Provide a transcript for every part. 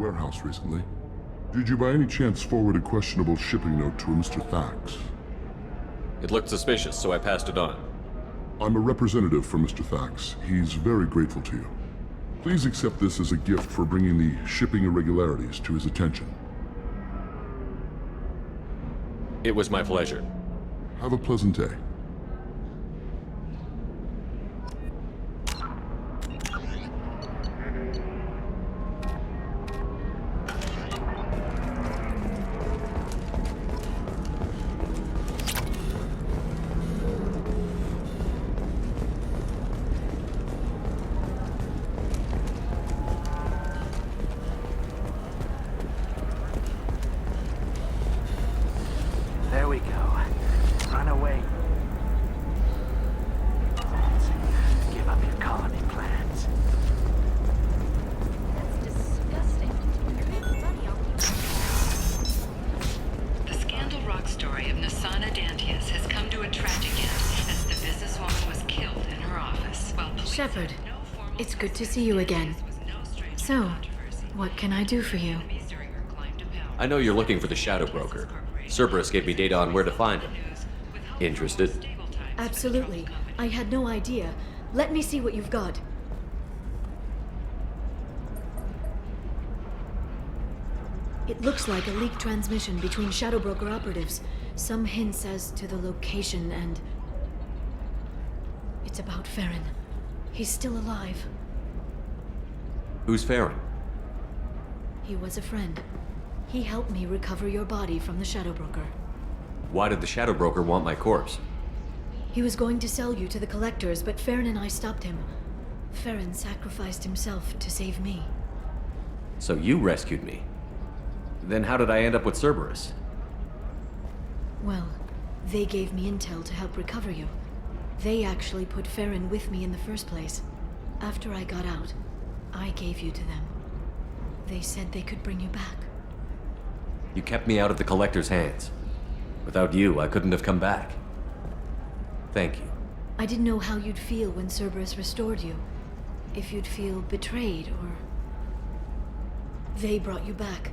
warehouse recently. Did you by any chance forward a questionable shipping note to a Mr. Thax? It looked suspicious, so I passed it on. I'm a representative for Mr. Thax. He's very grateful to you. Please accept this as a gift for bringing the shipping irregularities to his attention. It was my pleasure. Have a pleasant day. There we go. Run away. Give up your colony plans. That's disgusting. You're making money off The Scandal Rock story of Nasana Dantius has come to a tragic end as the businesswoman was killed in her office. While police Shepard, had no formal it's good to see you again. was no stranger to So, controversy. what can I do for you? Enemies during her climb to power. I know you're looking for the Shadow Broker. Cerberus gave me data on where to find him. Interested? Absolutely. I had no idea. Let me see what you've got. It looks like a leaked transmission between Shadow Broker operatives. Some hints as to the location and... It's about Farron. He's still alive. Who's Farron? He was a friend. He helped me recover your body from the Shadow Broker. Why did the Shadow Broker want my corpse? He was going to sell you to the collectors, but Farron and I stopped him. Farron sacrificed himself to save me. So you rescued me. Then how did I end up with Cerberus? Well, they gave me intel to help recover you. They actually put Farron with me in the first place. After I got out, I gave you to them. They said they could bring you back. You kept me out of the Collector's hands. Without you, I couldn't have come back. Thank you. I didn't know how you'd feel when Cerberus restored you. If you'd feel betrayed, or... They brought you back.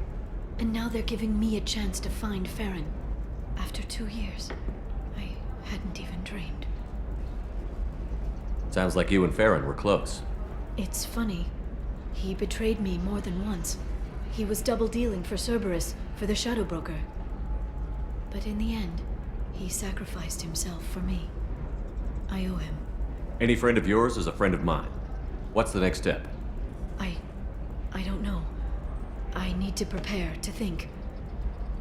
And now they're giving me a chance to find Farron. After 2 years. I hadn't even dreamed. Sounds like you and Farron were close. It's funny. He betrayed me more than once. He was double-dealing for Cerberus, for the Shadow Broker. But in the end, he sacrificed himself for me. I owe him. Any friend of yours is a friend of mine. What's the next step? I don't know. I need to prepare, to think.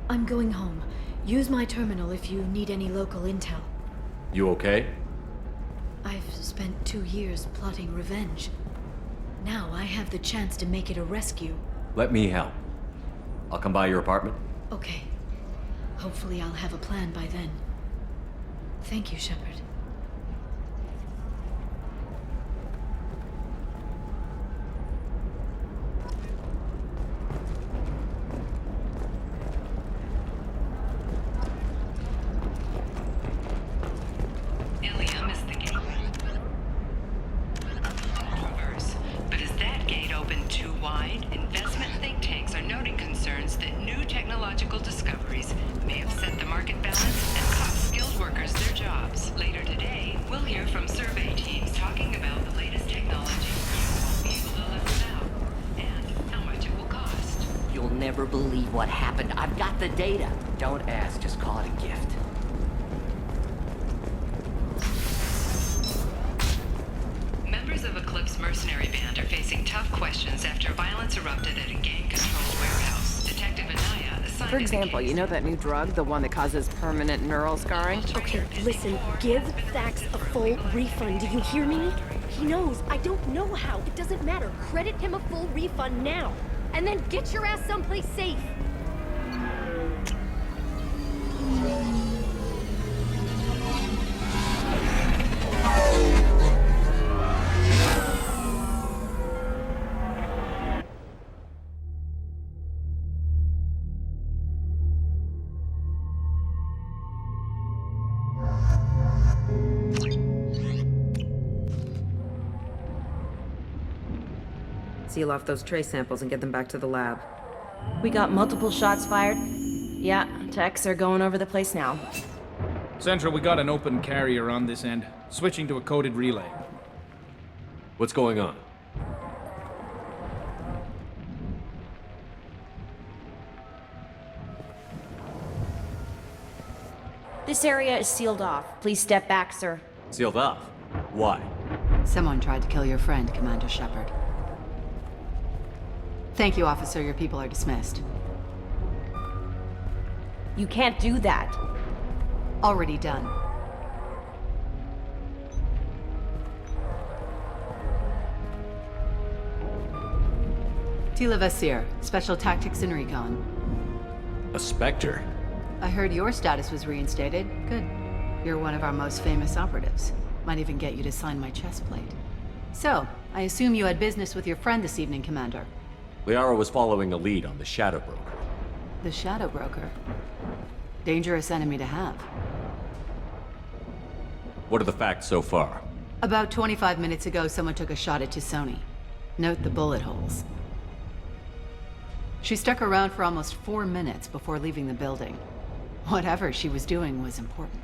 I'm going home. Use my terminal if you need any local intel. You okay? I've spent 2 years plotting revenge. Now I have the chance to make it a rescue. Let me help. I'll come by your apartment. Okay. Hopefully I'll have a plan by then. Thank you, Shepard. Ilium is the gate. Reverse. But is that gate open too wide? Investment think tanks are noting concerns that new technological discoveries may have set the market balance and cost skilled workers their jobs. Later today, we'll hear from survey teams talking about the latest technology you won't be able to live without, and how much it will cost. You'll never believe what happened. I've got the data. Don't ask, just call it a gift. Members of Eclipse mercenary band are facing tough questions after violence erupted at a gang-controlled warehouse. Detective Anaya assigned For example, you know that new drug, the one that causes permanent neural scarring? Okay, listen, give Thax a full refund, do you hear me? He knows, I don't know how, it doesn't matter. Credit him a full refund now. And then get your ass someplace safe. Seal off those trace samples and get them back to the lab. We got multiple shots fired. Yeah, techs are going over the place now. Central, we got an open carrier on this end. Switching to a coded relay. What's going on? This area is sealed off. Please step back, sir. Sealed off? Why? Someone tried to kill your friend, Commander Shepard. Thank you, officer. Your people are dismissed. You can't do that. Already done. Tila Vasir, Special Tactics and Recon. A Spectre? I heard your status was reinstated. Good. You're one of our most famous operatives. Might even get you to sign my chest plate. So, I assume you had business with your friend this evening, Commander. Liara was following a lead on the Shadow Broker. The Shadow Broker. Dangerous enemy to have. What are the facts so far? About 25 minutes ago, someone took a shot at Tisoni. Note the bullet holes. She stuck around for almost 4 minutes before leaving the building. Whatever she was doing was important.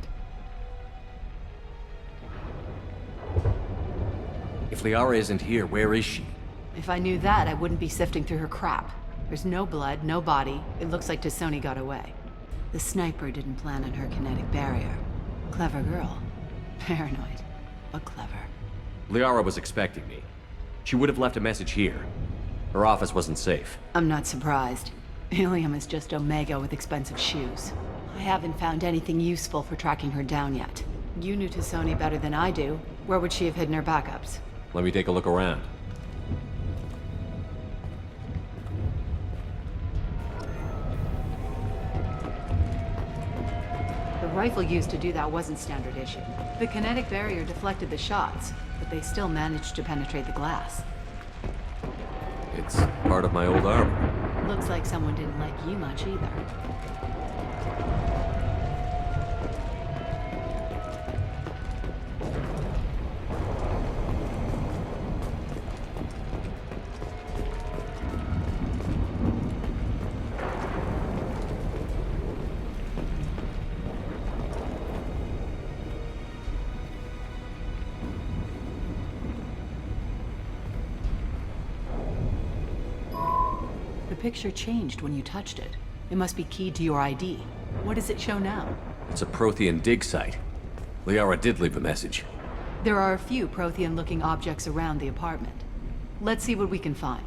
If Liara isn't here, where is she? If I knew that, I wouldn't be sifting through her crap. There's no blood, no body. It looks like Tisoni got away. The sniper didn't plan on her kinetic barrier. Clever girl. Paranoid, but clever. Liara was expecting me. She would have left a message here. Her office wasn't safe. I'm not surprised. Ilium is just Omega with expensive shoes. I haven't found anything useful for tracking her down yet. You knew Tisoni better than I do. Where would she have hidden her backups? Let me take a look around. The rifle used to do that wasn't standard issue. The kinetic barrier deflected the shots, but they still managed to penetrate the glass. It's part of my old armor. Looks like someone didn't like you much either. The picture changed when you touched it. It must be keyed to your ID. What does it show now? It's a Prothean dig site. Liara did leave a message. There are a few Prothean-looking objects around the apartment. Let's see what we can find.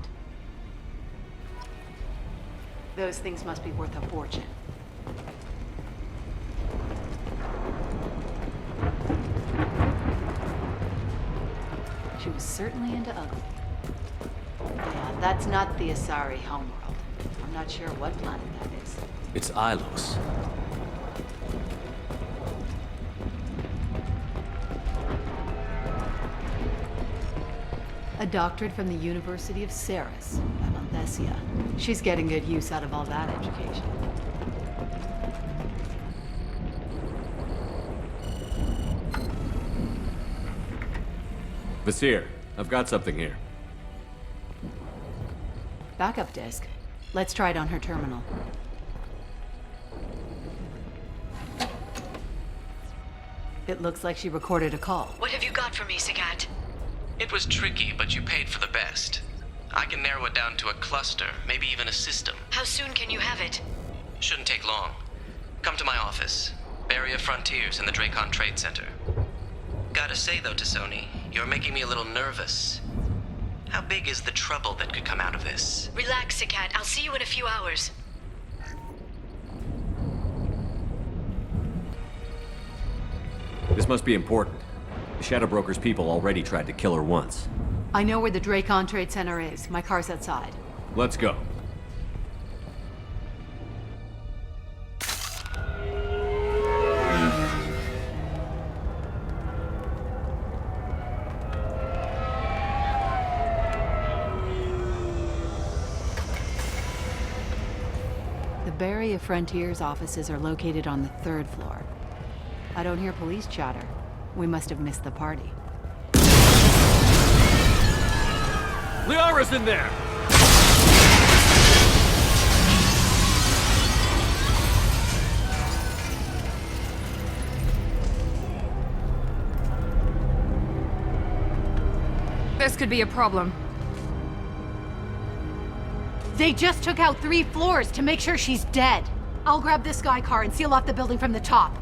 Those things must be worth a fortune. She was certainly into ugly. Yeah, that's not the Asari homeworld. I'm not sure what planet that is. It's Ilos. A doctorate from the University of Ceres, Amalthesia. She's getting good use out of all that education. Vasir, I've got something here. Backup disk. Let's try it on her terminal. It looks like she recorded a call. What have you got for me, Sagat? It was tricky, but you paid for the best. I can narrow it down to a cluster, maybe even a system. How soon can you have it? Shouldn't take long. Come to my office. Barrier Frontiers in the Dracon Trade Center. Gotta say though, Tisoni, you're making me a little nervous. How big is the trouble that could come out of this? Relax, Sagat. I'll see you in a few hours. This must be important. The Shadow Broker's people already tried to kill her once. I know where the Dracon Trade Center is. My car's outside. Let's go. The Barrier Frontiers offices are located on the 3rd floor. I don't hear police chatter. We must have missed the party. Liara's in there! This could be a problem. They just took out 3 floors to make sure she's dead. I'll grab this Sky car and seal off the building from the top.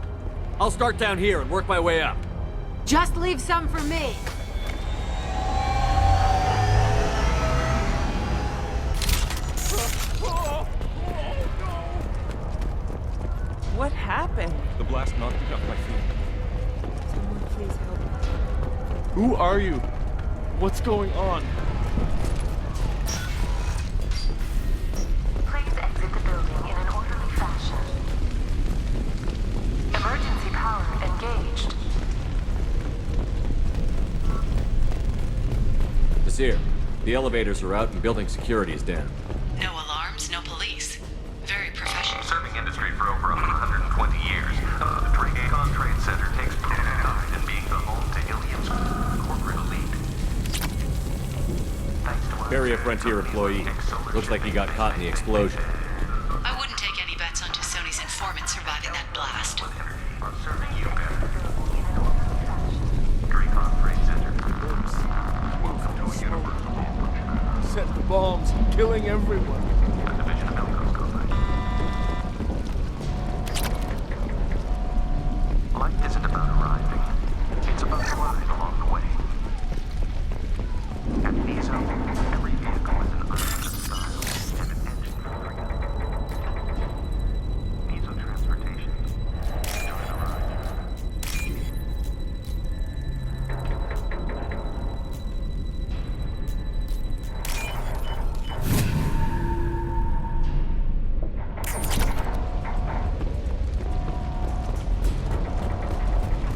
I'll start down here and work my way up. Just leave some for me. What happened? The blast knocked me off my feet. Someone please help me. Who are you? What's going on? Please exit the building in an orderly fashion. Emergency power engaged. Nasir, the elevators are out and building security is down. No alarms, no police. Very professional. Serving industry for over 120 years, the Drake Trade Center takes pride in being the home to Ilium's corporate elite. Thanks to Barrier Frontier employee. Looks like he got caught in the explosion. I wouldn't take any bets on Sony's informant surviving that blast. on serving you better. Drake Trade Center. Welcome to a universal launch. Set the bombs, killing everyone. A division of Elco's company. Life isn't about arriving. It's about the ride along the way. At Miso, every vehicle is an unlimited style and an engine for freedom. Miso Transportation. Enjoy the ride.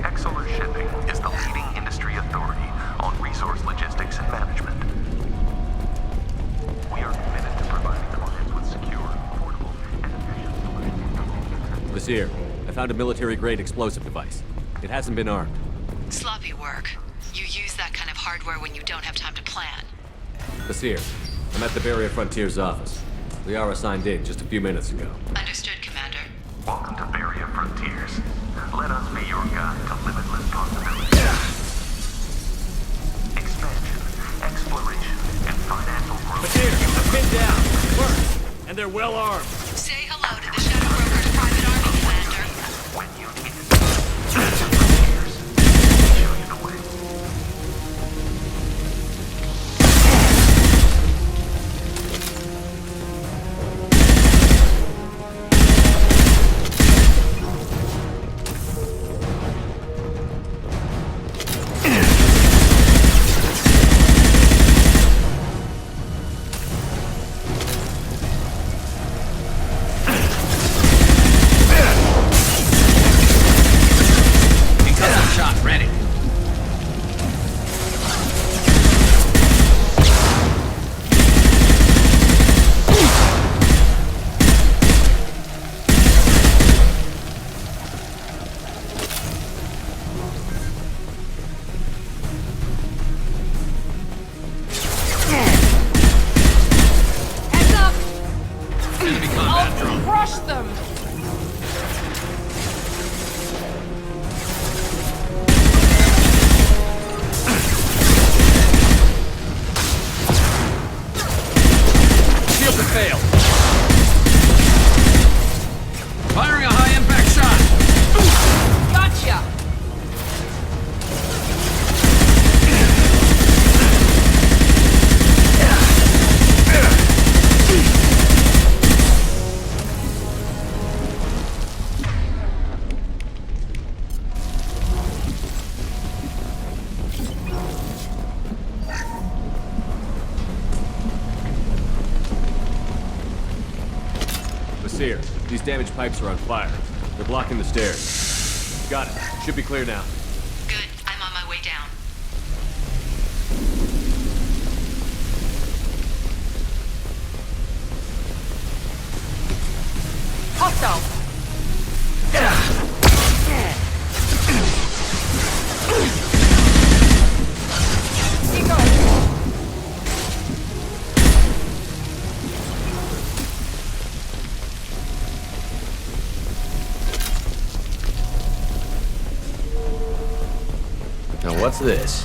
Exeler Shipping is the leading industry authority on resource logistics and management. We are committed to providing clients with secure, affordable, and efficient solutions to all concerns. Nasir, I found a military-grade explosive device. It hasn't been armed. Sloppy work. You use that kind of hardware when you don't have time to plan. Nasir, I'm at the Barrier Frontier's office. Liara signed in just a few minutes ago. Understood, Commander. Welcome to Barrier Frontiers. Let us be your guide to limitless possibilities. Expansion, exploration, and financial growth. Nasir, I'm pinned down. Work. And they're well armed. Say hello to the Shadow Broker's private army, Commander. When you need it. Frontiers. Show you the way. Shot ready. Heads up! Enemy combat drone. I'll crush them! Shield to fail. Firing a high impact shot. Gotcha! Nasir, these damaged pipes are on fire. They're blocking the stairs. Got it. Should be clear now. Good. I'm on my way down. Hostile! Ego! Now what's this?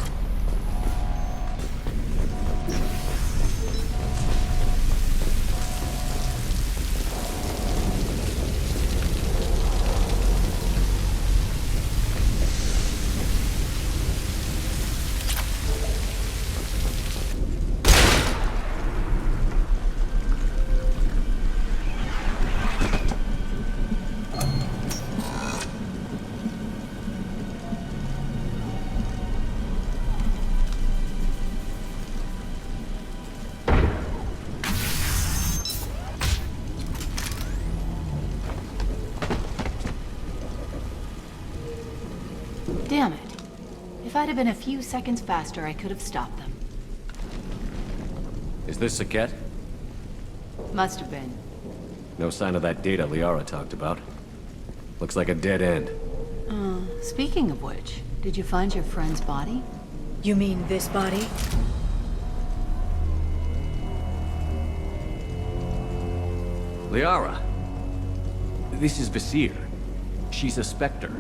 Damn it. If I'd have been a few seconds faster, I could have stopped them. Is this Saket? Must have been. No sign of that data Liara talked about. Looks like a dead end. Speaking of which, did you find your friend's body? You mean this body? Liara! This is Visir. She's a Spectre.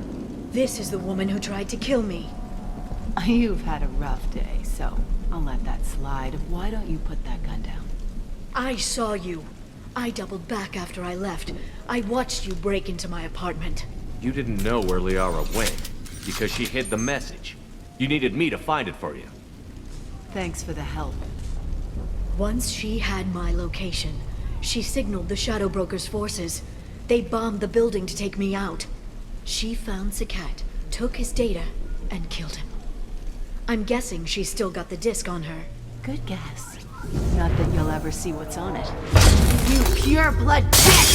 This is the woman who tried to kill me. You've had a rough day, so I'll let that slide. Why don't you put that gun down? I saw you. I doubled back after I left. I watched you break into my apartment. You didn't know where Liara went, because she hid the message. You needed me to find it for you. Thanks for the help. Once she had my location, she signaled the Shadow Broker's forces. They bombed the building to take me out. She found Saket, took his data, and killed him. I'm guessing she's still got the disc on her. Good guess. Not that you'll ever see what's on it. You pure blood tech!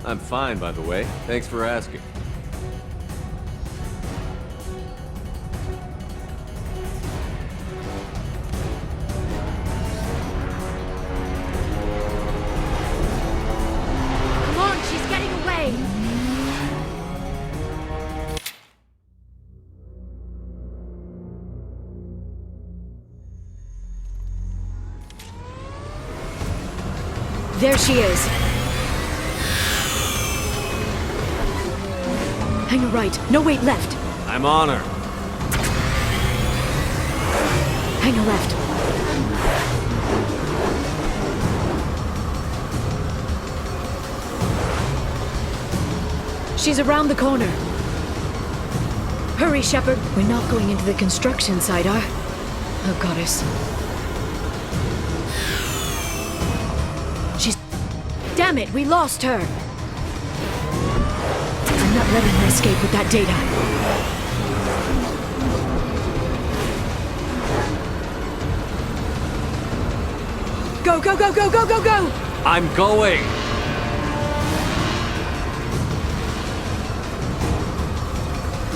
I'm fine, by the way. Thanks for asking. Come on, she's getting away! There she is. Hang a right. No, wait, left. I'm on her. Hang a left. She's around the corner. Hurry, Shepard. We're not going into the construction site, oh, goddess. She's... Damn it, we lost her. I'm not letting her escape with that data. Go, go, go, go, go, go, go! I'm going!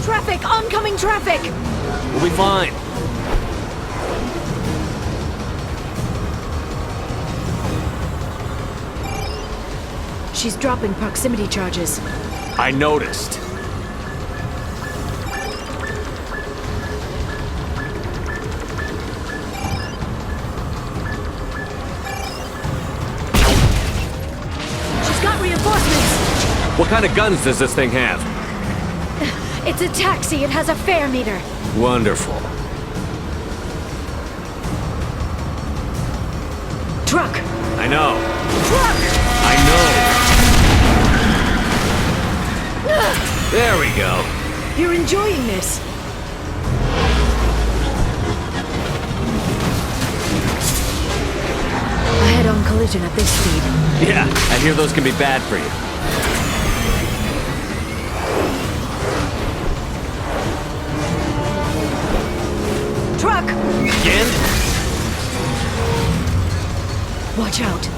Traffic! Oncoming traffic! We'll be fine. She's dropping proximity charges. I noticed. She's got reinforcements! What kind of guns does this thing have? It's a taxi. It has a fare meter. Wonderful. Truck! I know. Truck! I know. There we go. You're enjoying this. A head-on collision at this speed. Yeah, I hear those can be bad for you. Truck! Again? Watch out.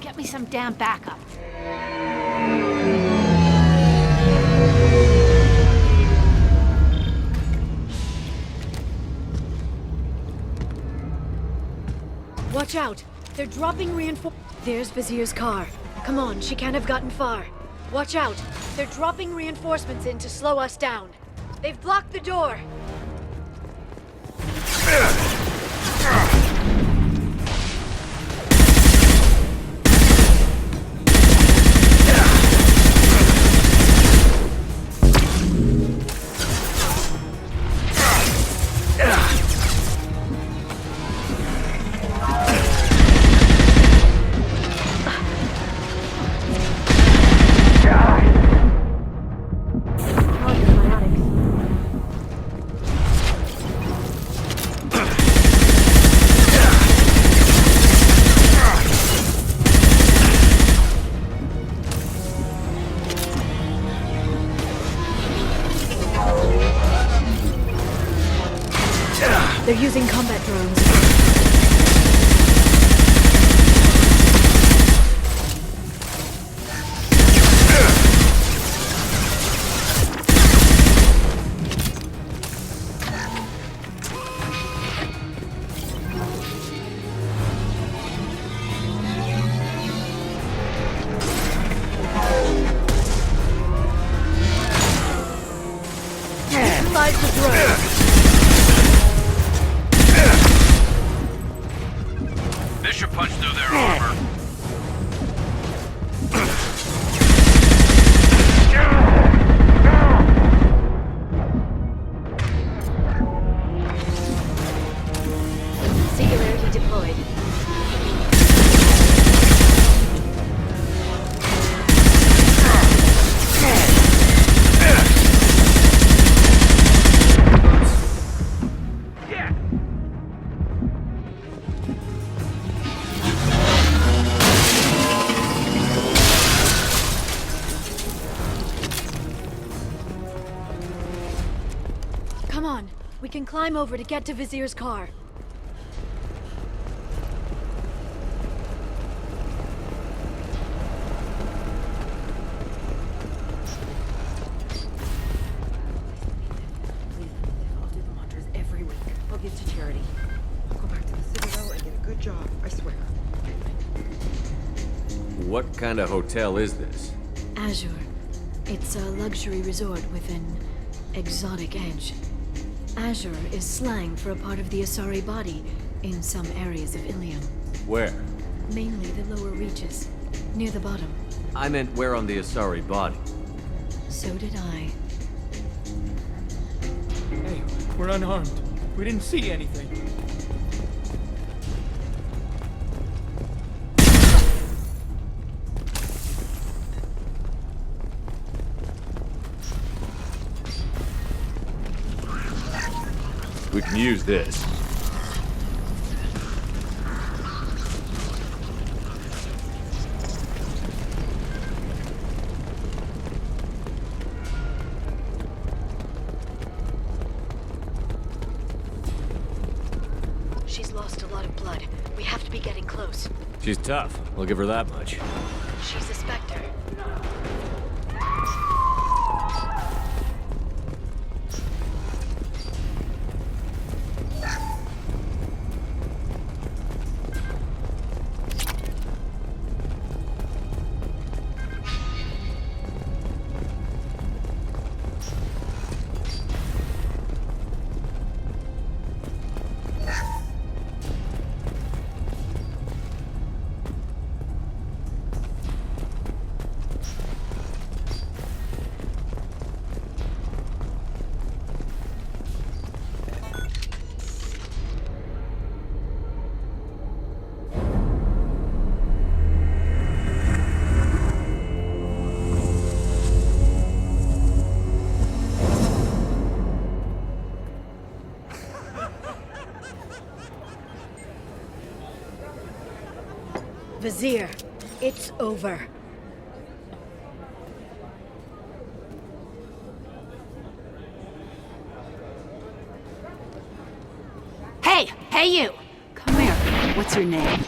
Get me some damn backup. Watch out! They're dropping There's Vizier's car. Come on, she can't have gotten far. Watch out! They're dropping reinforcements in to slow us down. They've blocked the door. They're using combat drones. Neutralize the drone. This should punch through their armor. Singularity deployed. Come on, we can climb over to get to Vizier's car. I'll do the mantras every week. I'll give to charity. I'll go back to the Citadel and get a good job, I swear. What kind of hotel is this? Azure. It's a luxury resort with an exotic edge. Azure is slang for a part of the Asari body in some areas of Ilium. Where? Mainly the lower reaches, near the bottom. I meant where on the Asari body. So did I. Hey, we're unarmed. We didn't see anything. We can use this. She's lost a lot of blood. We have to be getting close. She's tough. I'll give her that much. She's a Spectre. Vizier, it's over. Hey you! Come here. What's your name?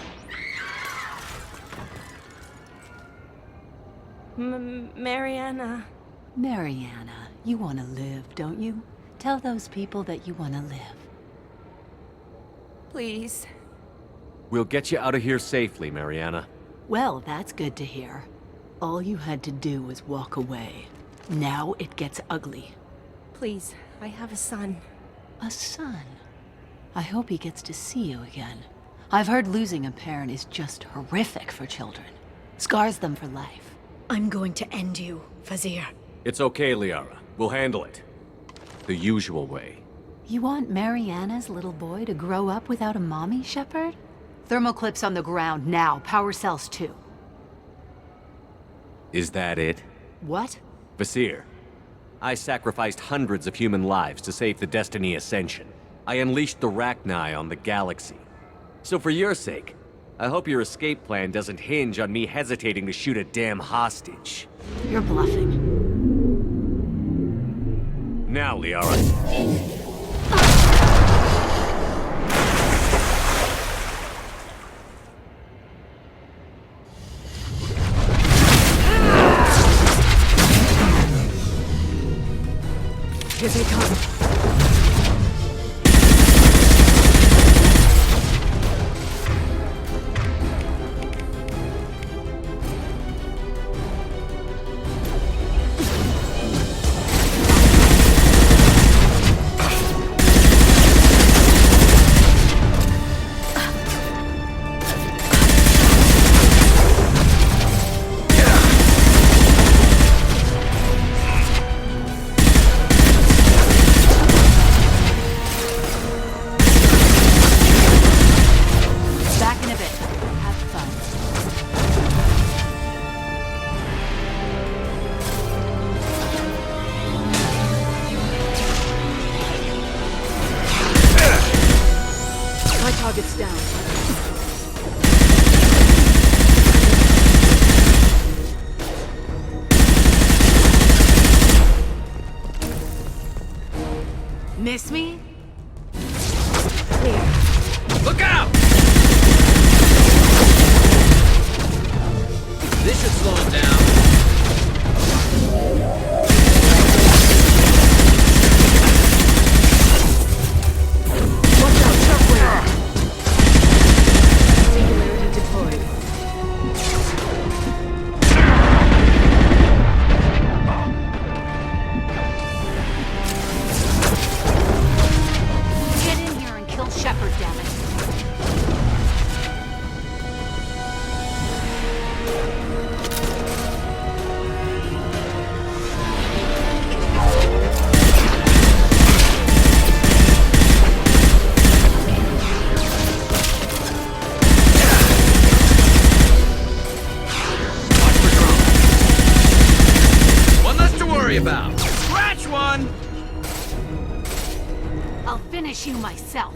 Mariana. Mariana. You want to live, don't you? Tell those people that you want to live. Please. We'll get you out of here safely, Mariana. Well, that's good to hear. All you had to do was walk away. Now it gets ugly. Please, I have a son. A son? I hope he gets to see you again. I've heard losing a parent is just horrific for children. Scars them for life. I'm going to end you, Vizier. It's okay, Liara. We'll handle it. The usual way. You want Mariana's little boy to grow up without a mommy, Shepard? Thermoclips on the ground now. Power cells too. Is that it? What? Vasir, I sacrificed hundreds of human lives to save the Destiny Ascension. I unleashed the Rachni on the galaxy. So for your sake, I hope your escape plan doesn't hinge on me hesitating to shoot a damn hostage. You're bluffing. Now, Liara. Here they come. Target's down. Miss me? Clear. Look out! This should slow him down. I'll finish you myself.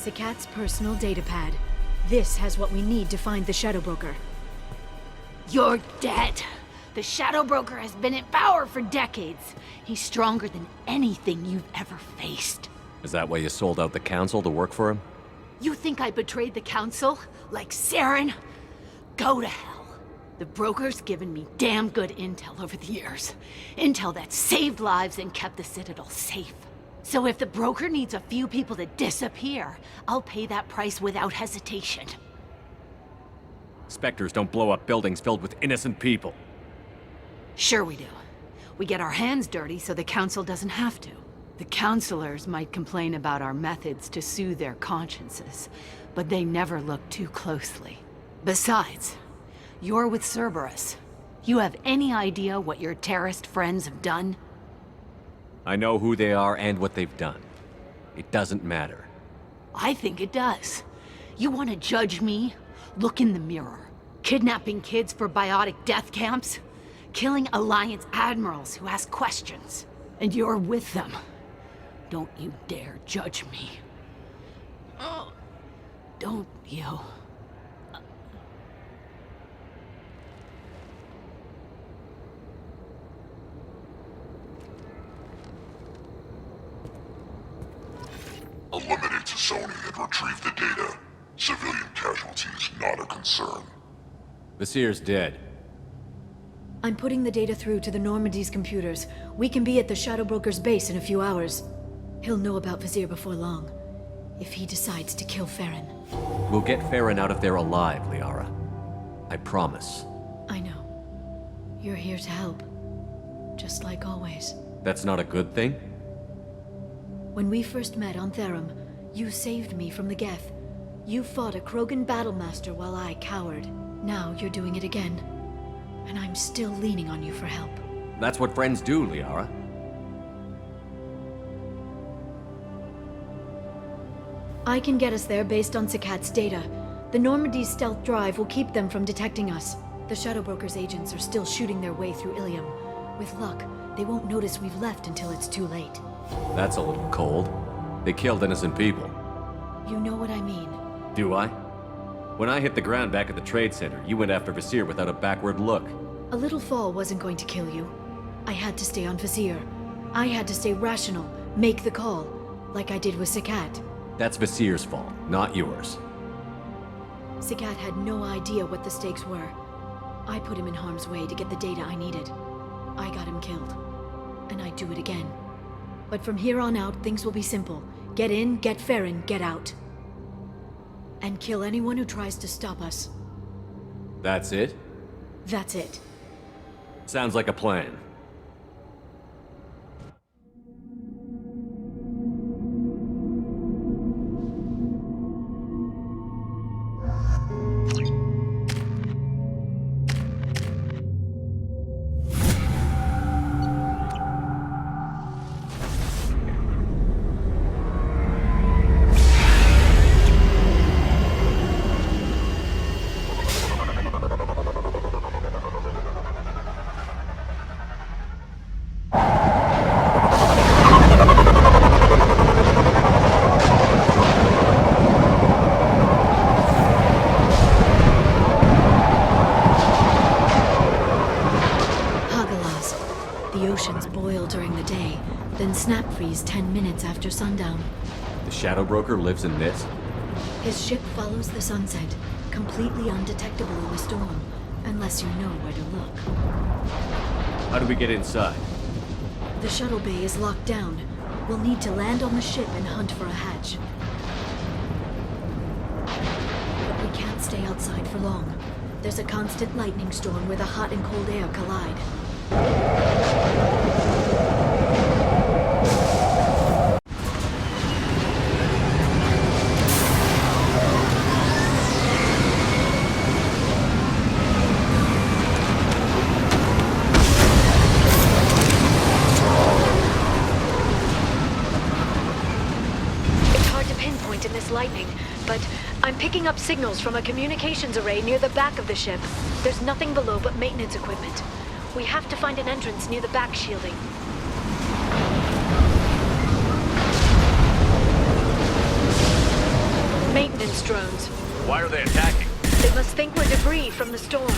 Sakat's personal data pad. This has what we need to find the Shadow Broker. You're dead. The Shadow Broker has been in power for decades. He's stronger than anything you've ever faced. Is that why you sold out the Council to work for him? You think I betrayed the Council? Like Saren? Go to hell. The Broker's given me damn good intel over the years. Intel that saved lives and kept the Citadel safe. So if the Broker needs a few people to disappear, I'll pay that price without hesitation. Spectres don't blow up buildings filled with innocent people. Sure we do. We get our hands dirty so the Council doesn't have to. The Councilors might complain about our methods to soothe their consciences, but they never look too closely. Besides, you're with Cerberus. You have any idea what your terrorist friends have done? I know who they are and what they've done. It doesn't matter. I think it does. You want to judge me? Look in the mirror. Kidnapping kids for biotic death camps? Killing Alliance admirals who ask questions. And you're with them. Don't you dare judge me. Oh, don't you? Eliminate Sony and retrieve the data. Civilian casualties not a concern. Vasir's dead. I'm putting the data through to the Normandy's computers. We can be at the Shadow Broker's base in a few hours. He'll know about Vasir before long. If he decides to kill Farron. We'll get Farron out of there alive, Liara. I promise. I know. You're here to help. Just like always. That's not a good thing? When we first met on Therum, you saved me from the Geth. You fought a Krogan battlemaster while I cowered. Now you're doing it again. And I'm still leaning on you for help. That's what friends do, Liara. I can get us there based on Sakat's data. The Normandy's stealth drive will keep them from detecting us. The Shadow Broker's agents are still shooting their way through Ilium. With luck, they won't notice we've left until it's too late. That's a little cold. They killed innocent people. You know what I mean. Do I? When I hit the ground back at the trade center, you went after Vasir without a backward look. A little fall wasn't going to kill you. I had to stay on Vasir. I had to stay rational, make the call, like I did with Sakat. That's Vasir's fault, not yours. Sakat had no idea what the stakes were. I put him in harm's way to get the data I needed. I got him killed. And I'd do it again. But from here on out, things will be simple. Get in, get Farron, get out. And kill anyone who tries to stop us. That's it? That's it. Sounds like a plan. Snap freeze 10 minutes after sundown. The Shadow Broker lives in this? His ship follows the sunset, completely undetectable in the storm, unless you know where to look. How do we get inside? The shuttle bay is locked down. We'll need to land on the ship and hunt for a hatch. But we can't stay outside for long. There's a constant lightning storm where the hot and cold air collide. Lightning, but I'm picking up signals from a communications array near the back of the ship. There's nothing below but maintenance equipment. We have to find an entrance near the back shielding. Maintenance drones. Why are they attacking? They must think we're debris from the storm.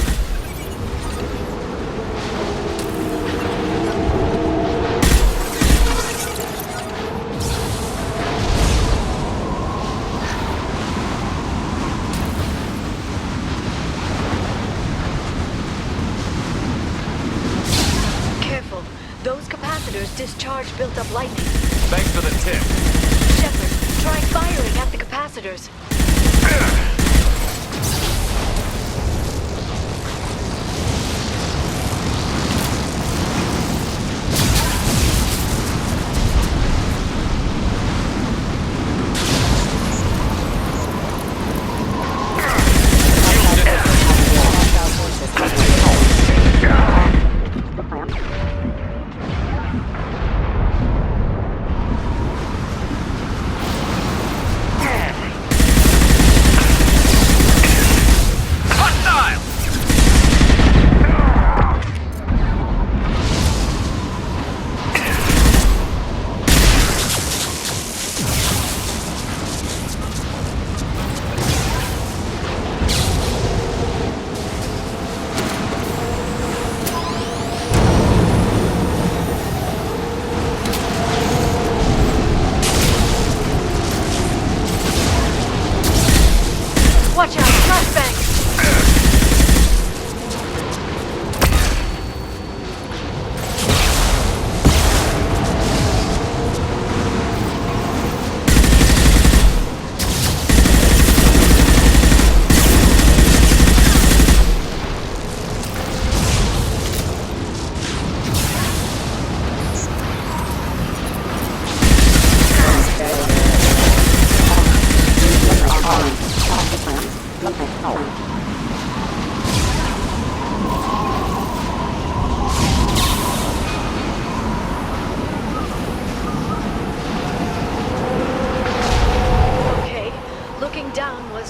Discharge built-up lightning. Thanks for the tip. Shepard, try firing at the capacitors. Watch out, flashbangs!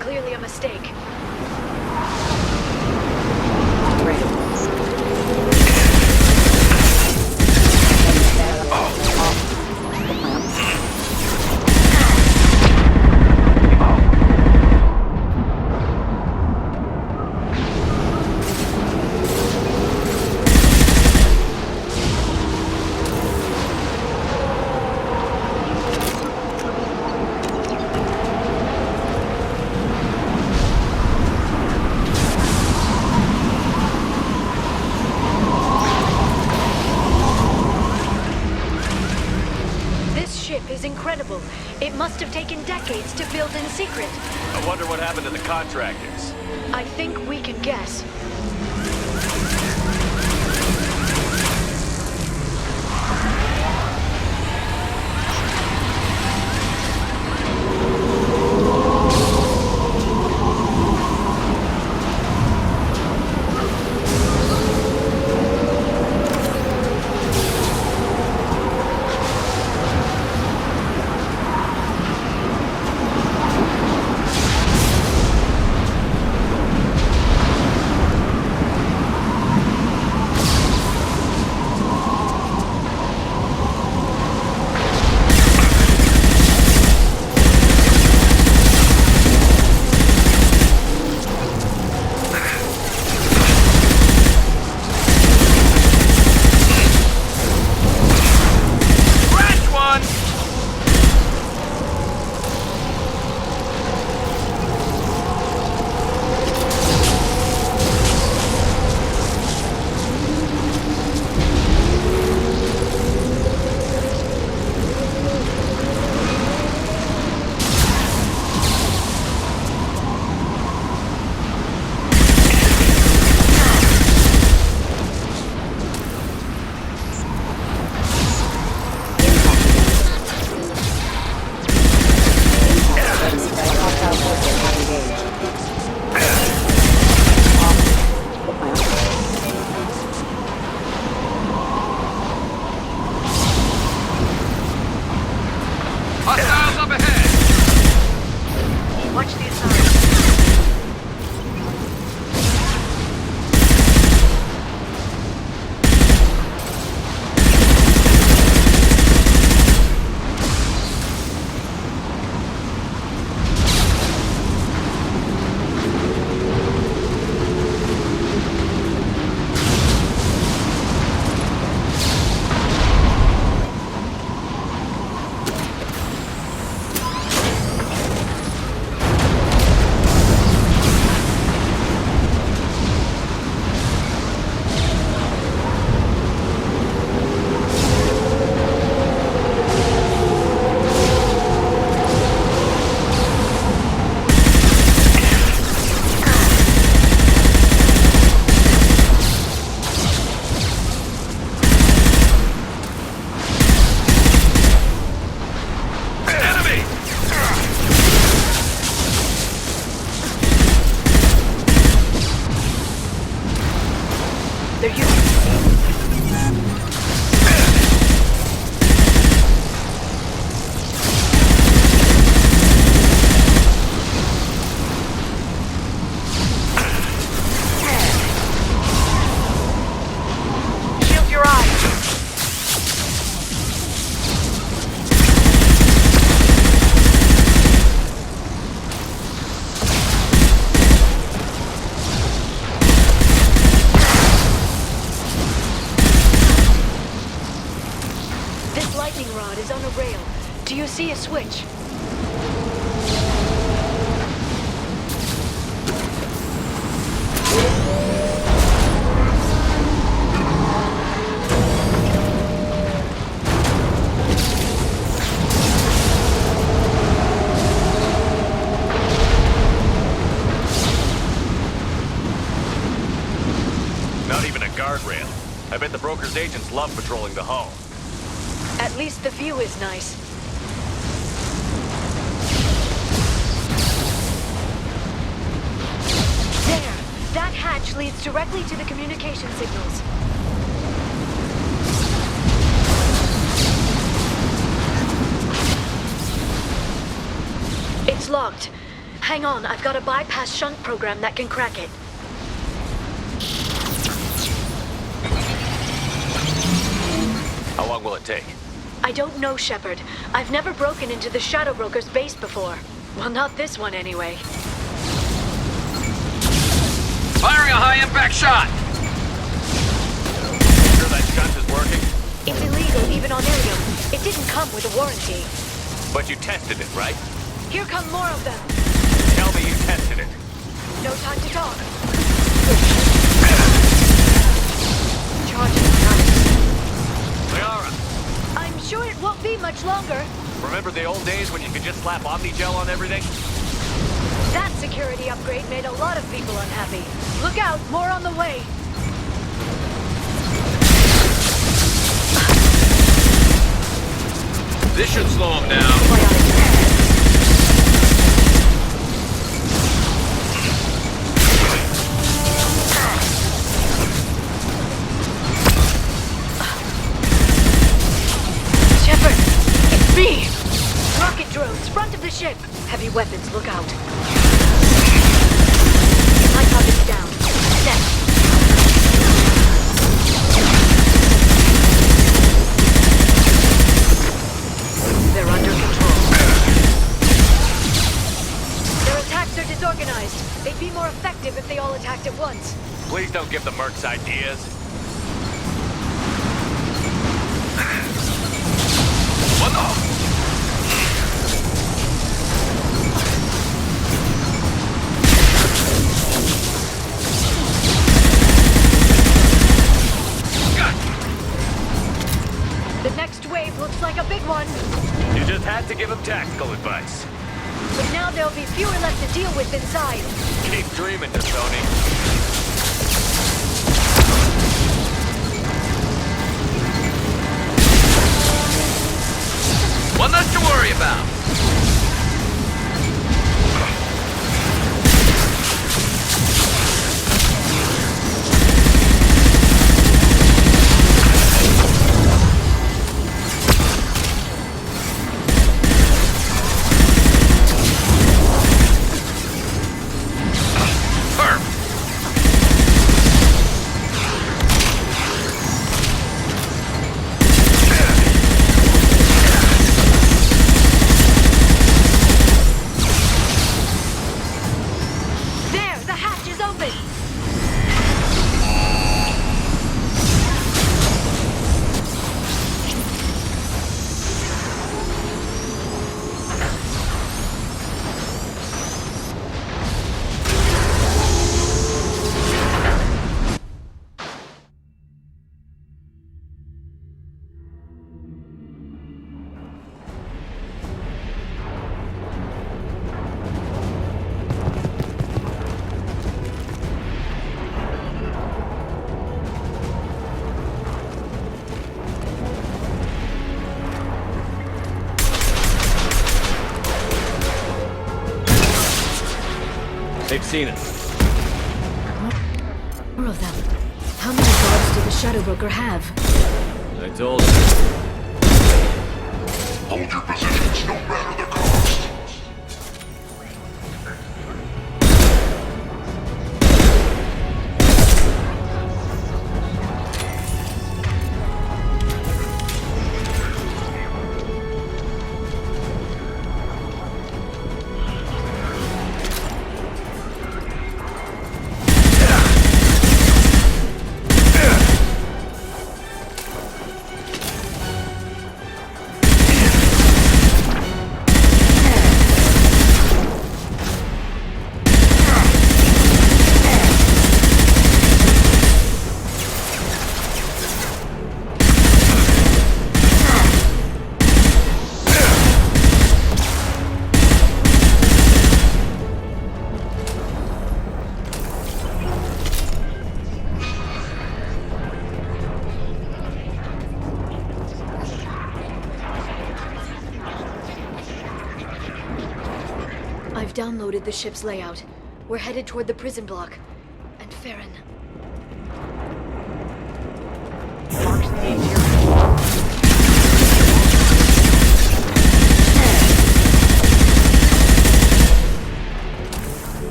Clearly a mistake. Is incredible. It must have taken decades to build in secret. I wonder what happened to the contractors. I think we can guess. They're using shield your eyes. This lightning rod is on a rail. Do you see a switch? Not even a guardrail. I bet the broker's agents love patrolling the hull. At least the view is nice. There! That hatch leads directly to the communication signals. It's locked. Hang on, I've got a bypass shunt program that can crack it. How long will it take? I don't know, Shepard. I've never broken into the Shadow Broker's base before. Well, not this one anyway. Firing a high-impact shot! Sure that shunt is working? It's illegal, even on Ilium. It didn't come with a warranty. But you tested it, right? Here come more of them. Tell me you tested it. No time to talk. Charging nice. Liara, I'm sure it won't be much longer. remember the old days when you could just slap Omnigel on everything? That security upgrade made a lot of people unhappy. Look out, more on the way. This should slow him down. Me! Rocket drones, front of the ship! Heavy weapons, look out. My target's down. Set. They're under control. Their attacks are disorganized. They'd be more effective if they all attacked at once. Please don't give the mercs ideas. What the? The next wave looks like a big one. You just had to give him tactical advice. But now there'll be fewer left to deal with inside. Keep dreaming, Sony. One less to worry about. They've seen us. More of them. How many guards Shadow Broker have? I told you. Hold your positions no matter the cost. I've downloaded the ship's layout. We're headed toward the prison block. And Farron.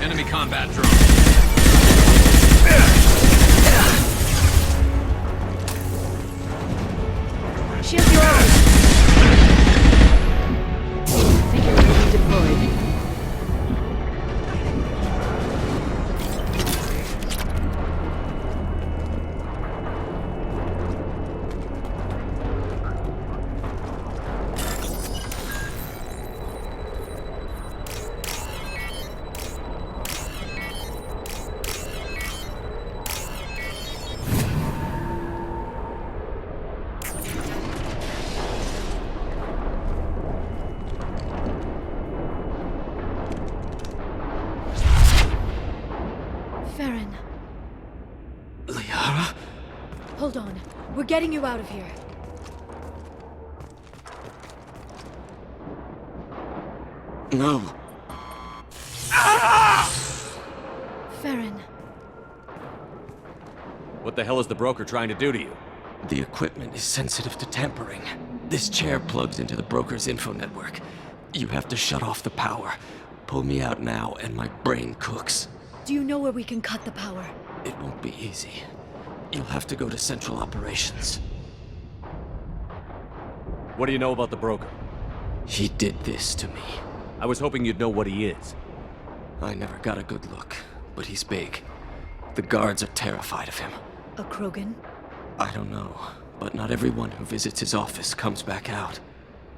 Enemy combat drone. Shield your eyes! Figure will be deployed. Farron. Liara? Hold on. We're getting you out of here. No. Farron. What the hell is the broker trying to do to you? The equipment is sensitive to tampering. This chair plugs into the broker's info network. You have to shut off the power. Pull me out now, and my brain cooks. Do you know where we can cut the power? It won't be easy. You'll have to go to Central Operations. What do you know about the broker? He did this to me. I was hoping you'd know what he is. I never got a good look, but he's big. The guards are terrified of him. A Krogan? I don't know, but not everyone who visits his office comes back out.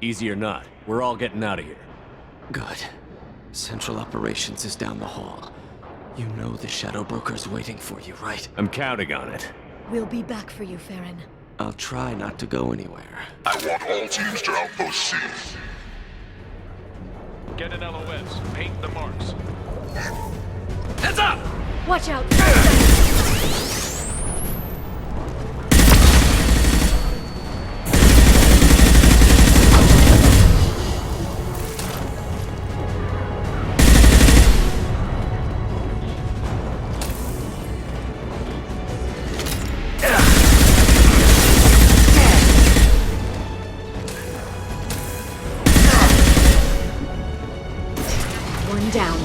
Easy or not, we're all getting out of here. Good. Central Operations is down the hall. You know the Shadow Broker's waiting for you, right? I'm counting on it. We'll be back for you, Farron. I'll try not to go anywhere. I want all teams to Outpost C. Get an LOS. Paint the marks. Heads up! Watch out! One down.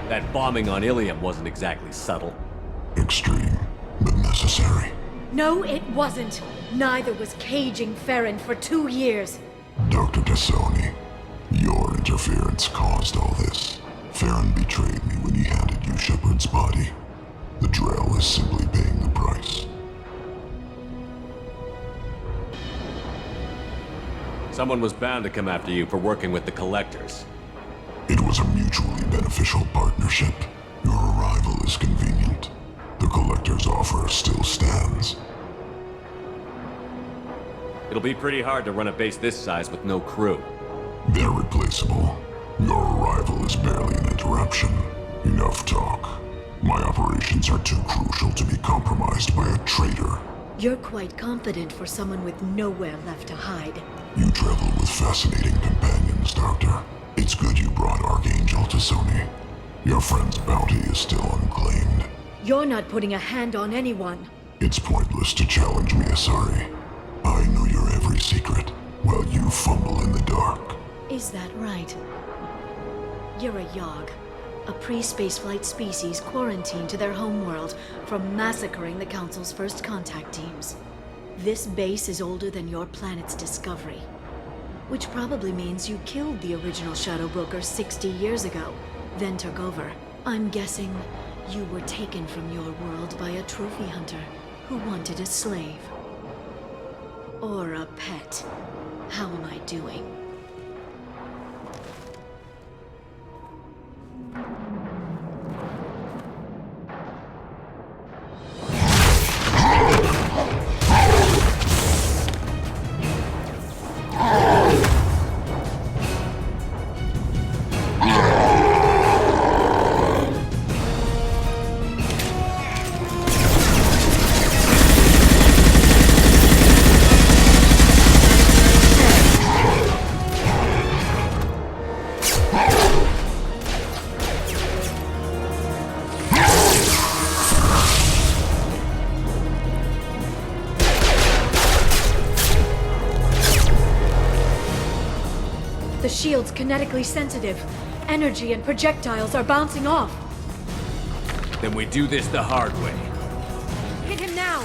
That bombing on Ilium wasn't exactly subtle. Extreme, but necessary. No, it wasn't. Neither was caging Farron for 2 years. Dr. Tassoni, your interference caused all this. Farron betrayed me when he handed you Shepard's body. The Drell is simply paying the price. Someone was bound to come after you for working with the Collectors. It was a mutually beneficial partnership. Your arrival is convenient. The Collector's offer still stands. It'll be pretty hard to run a base this size with no crew. They're replaceable. Your arrival is barely an interruption. Enough talk. My operations are too crucial to be compromised by a traitor. You're quite confident for someone with nowhere left to hide. You travel with fascinating companions, Doctor. It's good you brought Archangel to Sony. Your friend's bounty is still unclaimed. You're not putting a hand on anyone. It's pointless to challenge me, Asari. I know your every secret, while you fumble in the dark. Is that right? You're a Yogg, a pre-spaceflight species quarantined to their homeworld from massacring the Council's first contact teams. This base is older than your planet's discovery, which probably means you killed the original Shadow Broker 60 years ago, then took over. I'm guessing you were taken from your world by a trophy hunter who wanted a slave. Or a pet. How am I doing? The shield's kinetically sensitive. Energy and projectiles are bouncing off. Then we do this the hard way. Hit him now!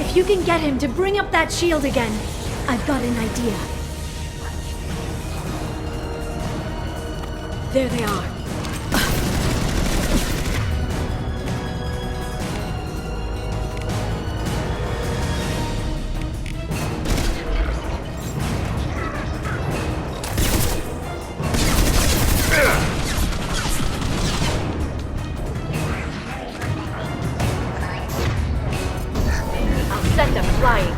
If you can get him to bring up that shield again, I've got an idea. There they are. Send them flying.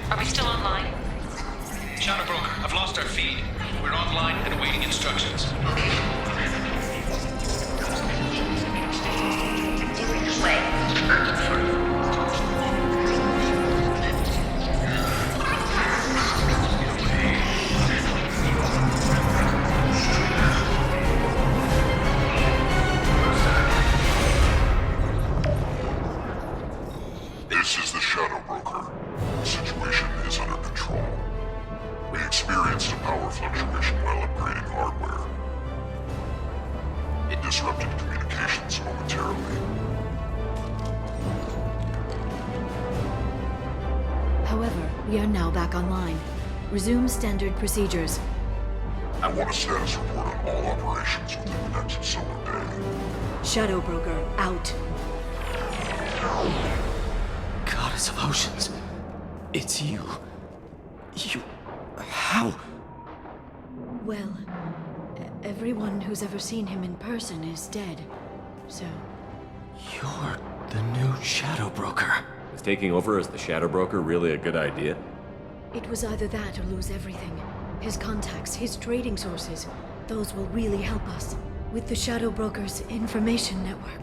Are we still online? Shadow Broker, I've lost our feed. We're online and awaiting instructions. This is the Shadow Broker. The situation is under control. We experienced a power fluctuation while upgrading hardware. It disrupted communications momentarily. However, we are now back online. Resume standard procedures. I want a status report on all operations within the next solar day. Shadow Broker, out. Goddess of Oceans. It's you. You... How? Well, everyone who's ever seen him in person is dead. So... You're the new Shadow Broker. Is taking over as the Shadow Broker really a good idea? It was either that or lose everything. His contacts, his trading sources, those will really help us. With the Shadow Broker's information network,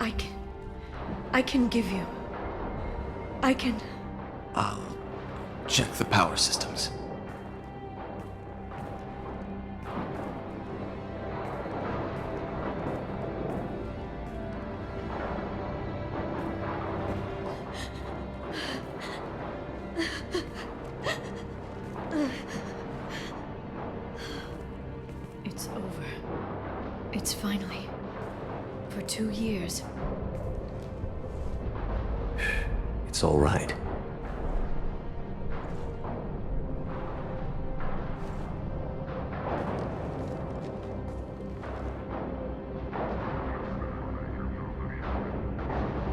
I can give you... I'll check the power systems. It's over. It's finally... For 2 years. It's all right.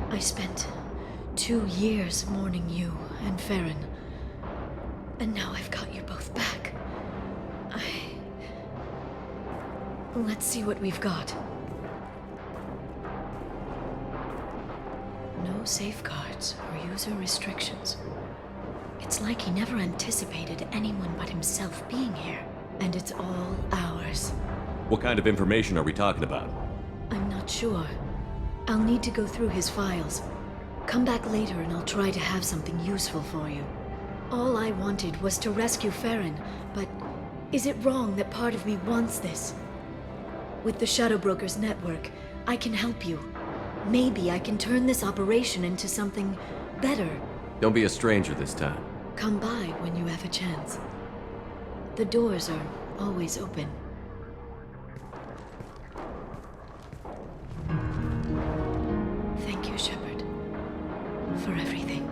I spent 2 years mourning you and Farron. And now I've got you both back. Let's see what we've got. No safeguards or user restrictions. It's like he never anticipated anyone but himself being here. And it's all ours. What kind of information are we talking about? I'm not sure. I'll need to go through his files. Come back later and I'll try to have something useful for you. All I wanted was to rescue Farron, but is it wrong that part of me wants this? With the Shadow Broker's network, I can help you. Maybe I can turn this operation into something better. Don't be a stranger this time. Come by when you have a chance. The doors are always open. Thank you, Shepard, for everything.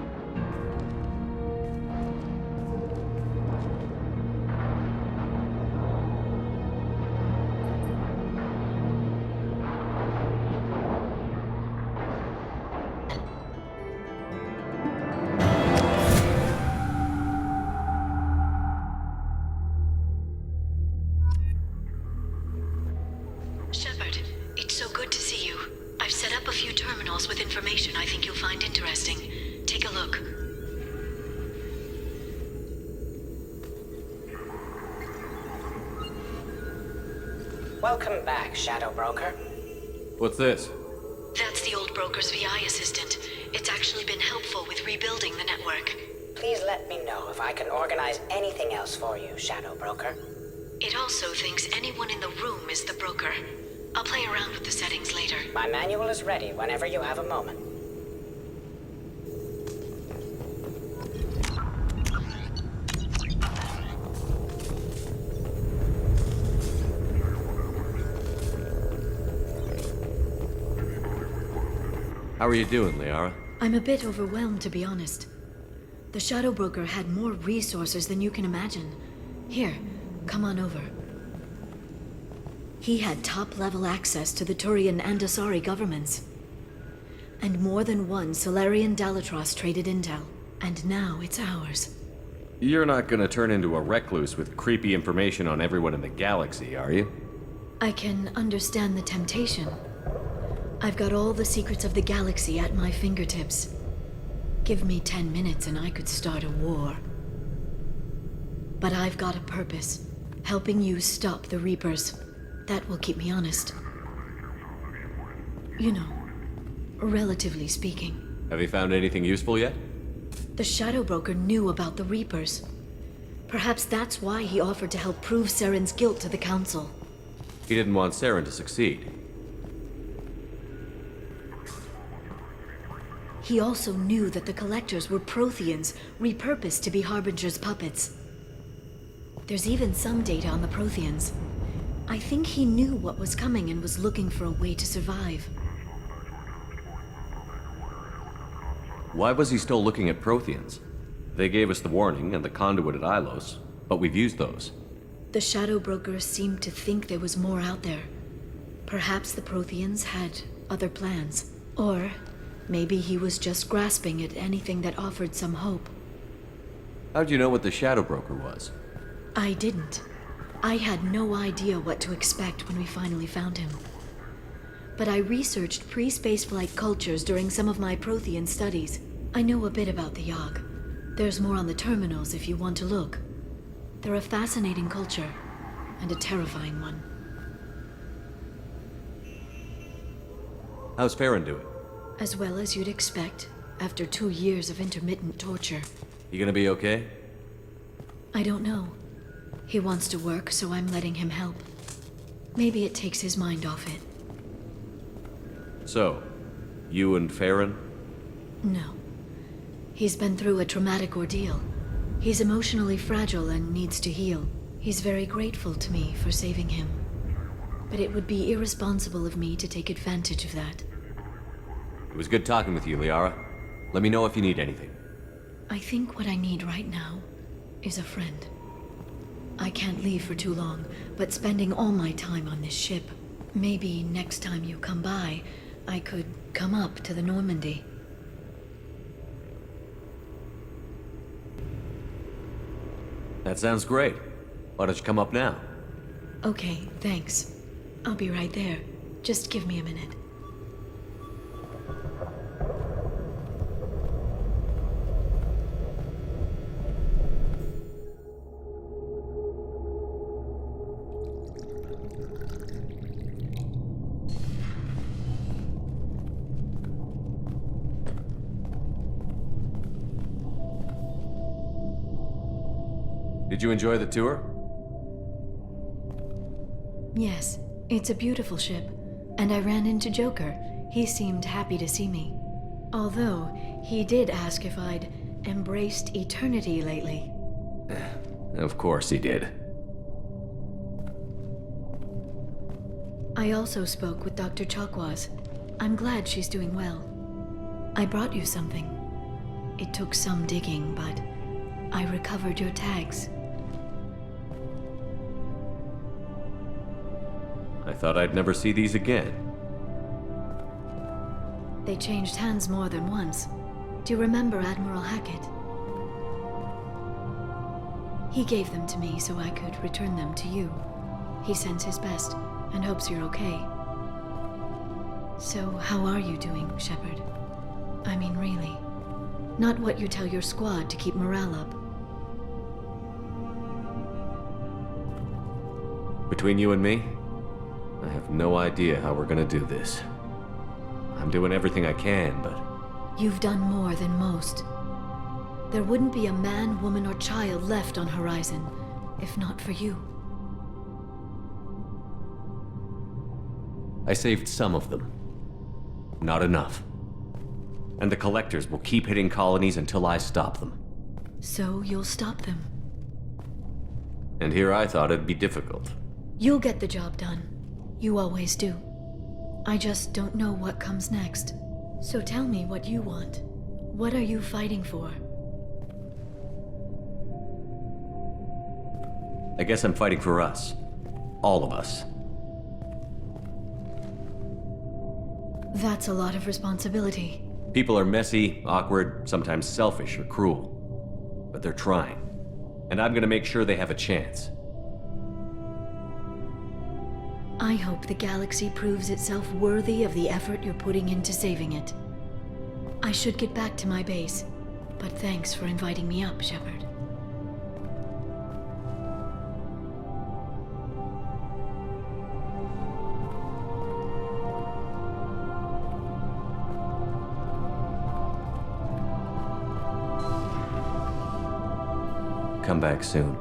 Shepard, it's so good to see you. I've set up a few terminals with information I think you'll find interesting. Take a look. Welcome back, Shadow Broker. What's this? That's the old broker's VI assistant. It's actually been helpful with rebuilding the network. Please let me know if I can organize anything else for you, Shadow Broker. It also thinks anyone in the room is the broker. I'll play around with the settings later. My manual is ready whenever you have a moment. How are you doing, Liara? I'm a bit overwhelmed, to be honest. The Shadow Broker had more resources than you can imagine. Here, come on over. He had top-level access to the Turian and Asari governments. And more than one Solarian Dalatros traded intel. And now it's ours. You're not gonna turn into a recluse with creepy information on everyone in the galaxy, are you? I can understand the temptation. I've got all the secrets of the galaxy at my fingertips. Give me 10 minutes and I could start a war. But I've got a purpose. Helping you stop the Reapers. That will keep me honest. You know, relatively speaking. Have you found anything useful yet? The Shadow Broker knew about the Reapers. Perhaps that's why he offered to help prove Saren's guilt to the Council. He didn't want Saren to succeed. He also knew that the Collectors were Protheans, repurposed to be Harbinger's puppets. There's even some data on the Protheans. I think he knew what was coming and was looking for a way to survive. Why was he still looking at Protheans? They gave us the warning and the conduit at Ilos, but we've used those. The Shadow Broker seemed to think there was more out there. Perhaps the Protheans had other plans. Or maybe he was just grasping at anything that offered some hope. How'd you know what the Shadow Broker was? I didn't. I had no idea what to expect when we finally found him. But I researched pre-spaceflight cultures during some of my Prothean studies. I know a bit about the Yogg. There's more on the terminals if you want to look. They're a fascinating culture, and a terrifying one. How's Farron doing? As well as you'd expect, after 2 years of intermittent torture. You gonna be okay? I don't know. He wants to work, so I'm letting him help. Maybe it takes his mind off it. So, you and Farron? No. He's been through a traumatic ordeal. He's emotionally fragile and needs to heal. He's very grateful to me for saving him. But it would be irresponsible of me to take advantage of that. It was good talking with you, Liara. Let me know if you need anything. I think what I need right now is a friend. I can't leave for too long, but spending all my time on this ship. Maybe next time you come by, I could come up to the Normandy. That sounds great. Why don't you come up now? Okay, thanks. I'll be right there. Just give me a minute. Did you enjoy the tour? Yes, it's a beautiful ship. And I ran into Joker. He seemed happy to see me. Although, he did ask if I'd embraced eternity lately. Of course he did. I also spoke with Dr. Chakwas. I'm glad she's doing well. I brought you something. It took some digging, but I recovered your tags. I thought I'd never see these again. They changed hands more than once. Do you remember Admiral Hackett? He gave them to me so I could return them to you. He sends his best and hopes you're okay. So, how are you doing, Shepard? I mean, really. Not what you tell your squad to keep morale up. Between you and me, I have no idea how we're gonna do this. I'm doing everything I can, but... You've done more than most. There wouldn't be a man, woman, or child left on Horizon, if not for you. I saved some of them. Not enough. And the Collectors will keep hitting colonies until I stop them. So you'll stop them. And here I thought it'd be difficult. You'll get the job done. You always do. I just don't know what comes next. So tell me what you want. What are you fighting for? I guess I'm fighting for us. All of us. That's a lot of responsibility. People are messy, awkward, sometimes selfish or cruel. But they're trying. And I'm gonna make sure they have a chance. I hope the galaxy proves itself worthy of the effort you're putting into saving it. I should get back to my base. But thanks for inviting me up, Shepard. Come back soon.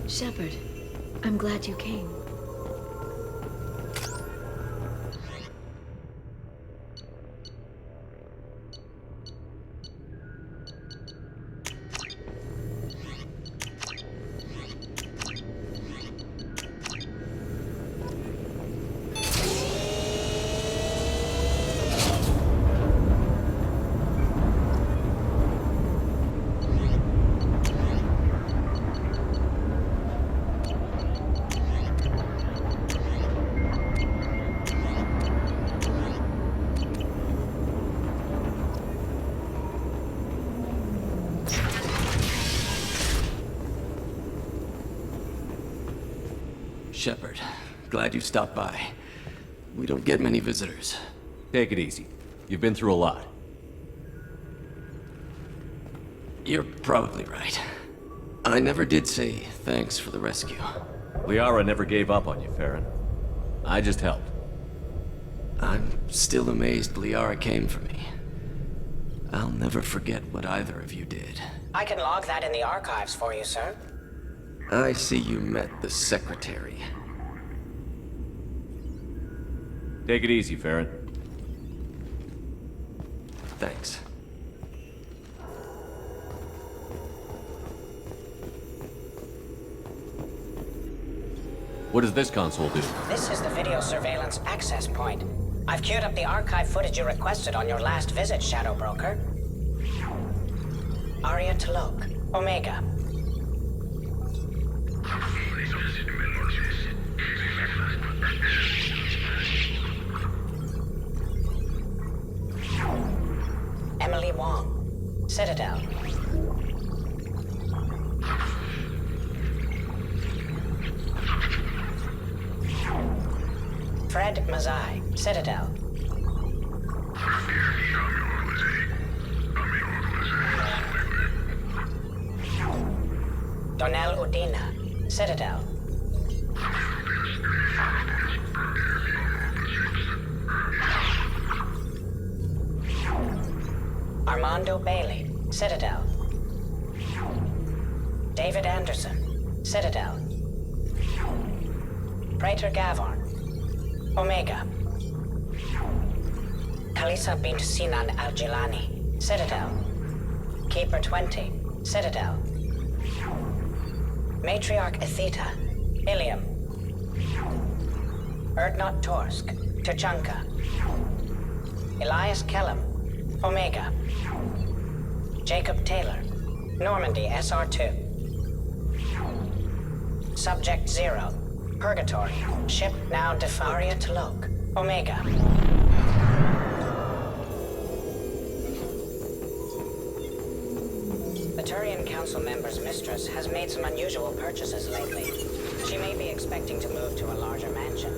Shepard, I'm glad you came. Shepard, glad you stopped by. We don't get many visitors. Take it easy. You've been through a lot. You're probably right. I never did say thanks for the rescue. Liara never gave up on you, Farron. I just helped. I'm still amazed Liara came for me. I'll never forget what either of you did. I can log that in the archives for you, sir. I see you met the Secretary. Take it easy, Farron. Thanks. What does this console do? This is the video surveillance access point. I've queued up the archive footage you requested on your last visit, Shadow Broker. Aria T'Loak, Omega. Emily Wong, Citadel. Fred Mazai, Citadel. Donnell Udina, Citadel. Armando Bailey, Citadel. David Anderson, Citadel. Praetor Gavorn, Omega. Kalisa bint Sinan Al-Jilani, Citadel. Keeper 20, Citadel. Matriarch Etheta, Ilium. Erdnot Torsk, Tuchanka. Elias Kellum, Omega. Jacob Taylor, Normandy SR2. Subject 0, Purgatory, ship now Defaria T'Loak, Omega. The Turian Council member's mistress has made some unusual purchases lately. She may be expecting to move to a larger mansion.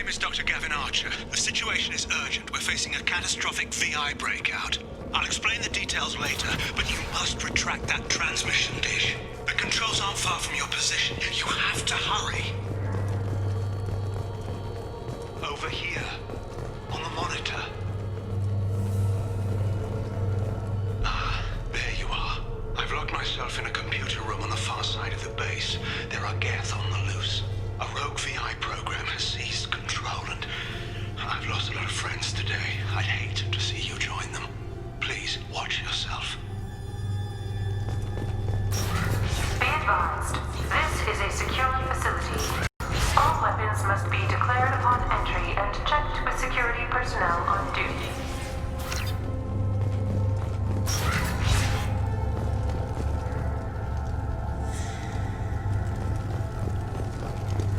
name is Dr. Gavin Archer. The situation is urgent. We're facing a catastrophic VI breakout. I'll explain the details later, but you must retract that transmission dish. The controls aren't far from your position. You have to hurry. Over here, on the monitor. Ah, there you are. I've locked myself in a computer room on the far side of the base. There are Geth on the loose. A rogue VI program has seized control, and I've lost a lot of friends today. I'd hate to see you join them. Please, watch yourself. Be advised, this is a secure facility. All weapons must be declared upon entry and checked with security personnel on duty.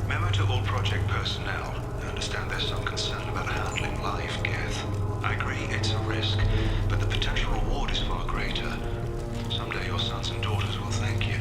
Memo to all project personnel. I understand there's some concern about handling live Geth. I agree it's a risk, but the potential reward is far greater. Someday your sons and daughters will thank you.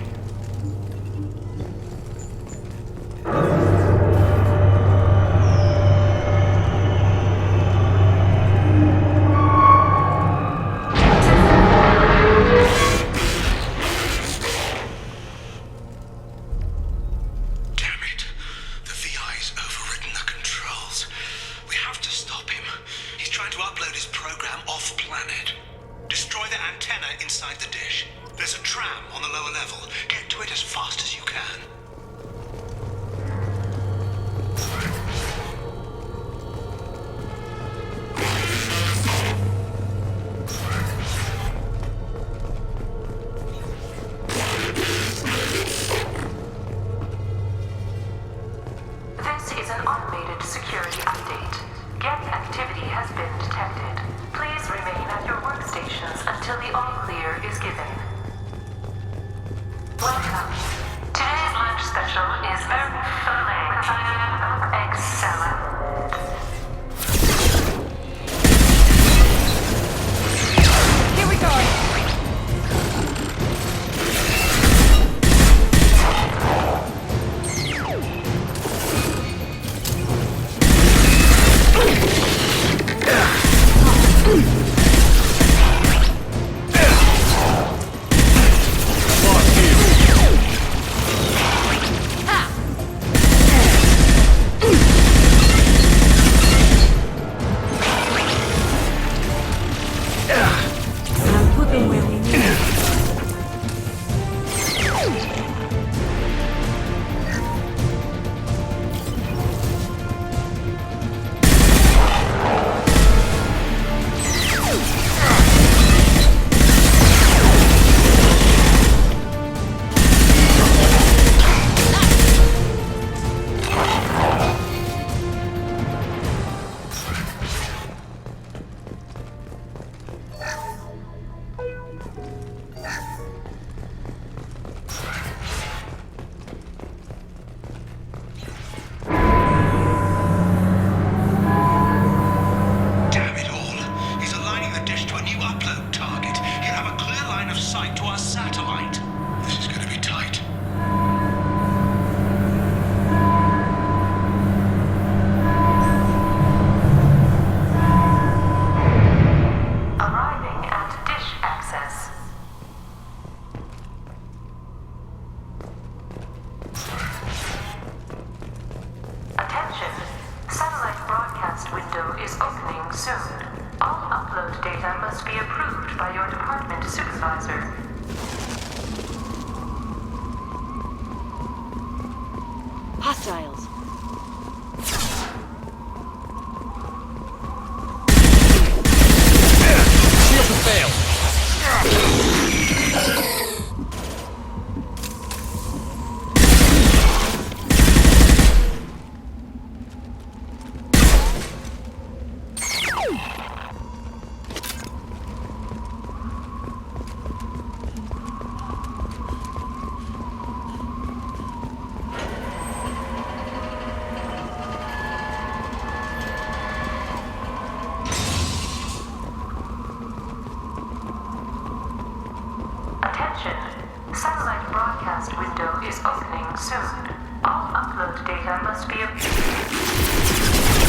Hostiles. Shields have failed. Satellite broadcast window is opening soon. All upload data must be...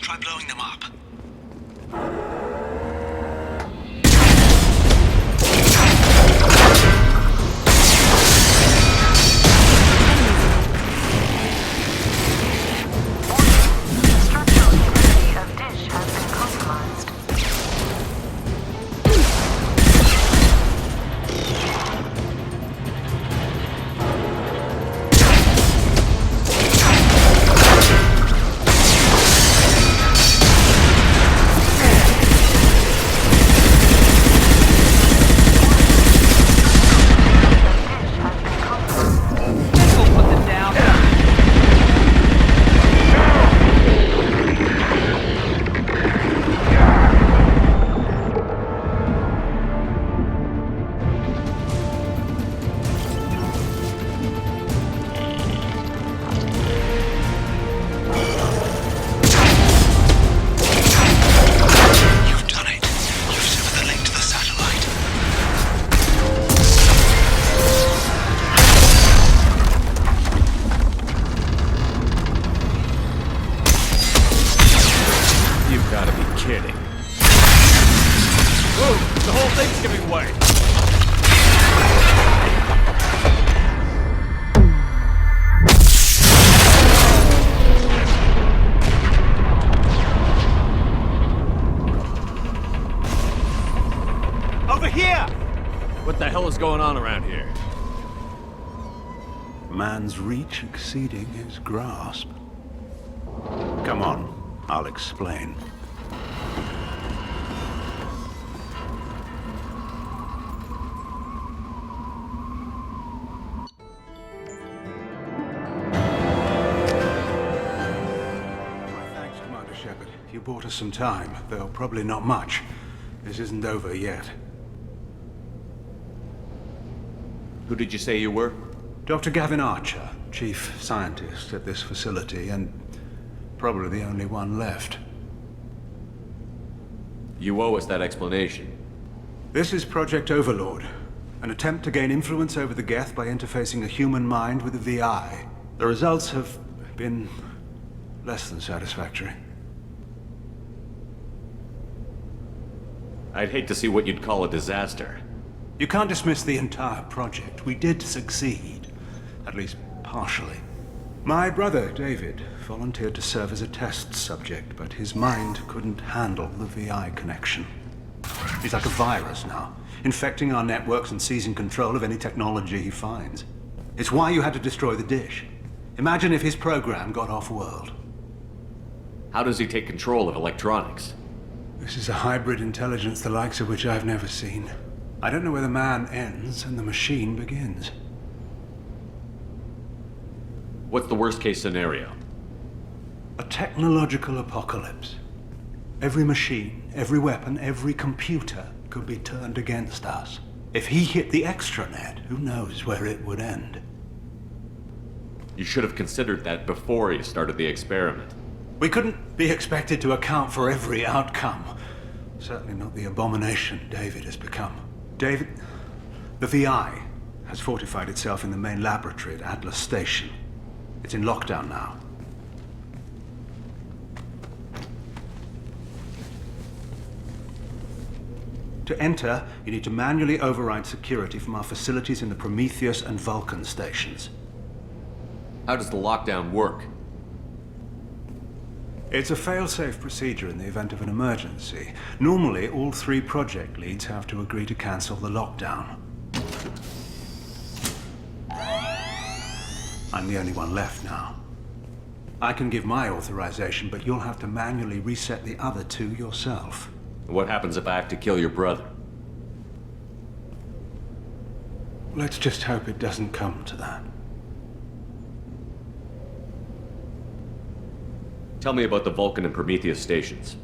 Try blowing them up. Man's reach exceeding his grasp. Come on, I'll explain. My thanks, Commander Shepard. You bought us some time, though probably not much. This isn't over yet. Who did you say you were? Dr. Gavin Archer, chief scientist at this facility, and probably the only one left. You owe us that explanation. This is Project Overlord, an attempt to gain influence over the Geth by interfacing a human mind with a VI. The results have been less than satisfactory. I'd hate to see what you'd call a disaster. You can't dismiss the entire project. We did succeed. At least partially. My brother, David, volunteered to serve as a test subject, but his mind couldn't handle the VI connection. He's like a virus now, infecting our networks and seizing control of any technology he finds. It's why you had to destroy the dish. Imagine if his program got off-world. How does he take control of electronics? This is a hybrid intelligence the likes of which I've never seen. I don't know where the man ends and the machine begins. What's the worst-case scenario? A technological apocalypse. Every machine, every weapon, every computer could be turned against us. If he hit the extranet, who knows where it would end? You should have considered that before you started the experiment. We couldn't be expected to account for every outcome. Certainly not the abomination David has become. David, the VI has fortified itself in the main laboratory at Atlas Station. It's in lockdown now. To enter, you need to manually override security from our facilities in the Prometheus and Vulcan stations. How does the lockdown work? It's a fail-safe procedure in the event of an emergency. Normally, all 3 project leads have to agree to cancel the lockdown. I'm the only one left now. I can give my authorization, but you'll have to manually reset the other 2 yourself. What happens if I have to kill your brother? Let's just hope it doesn't come to that. Tell me about the Vulcan and Prometheus stations.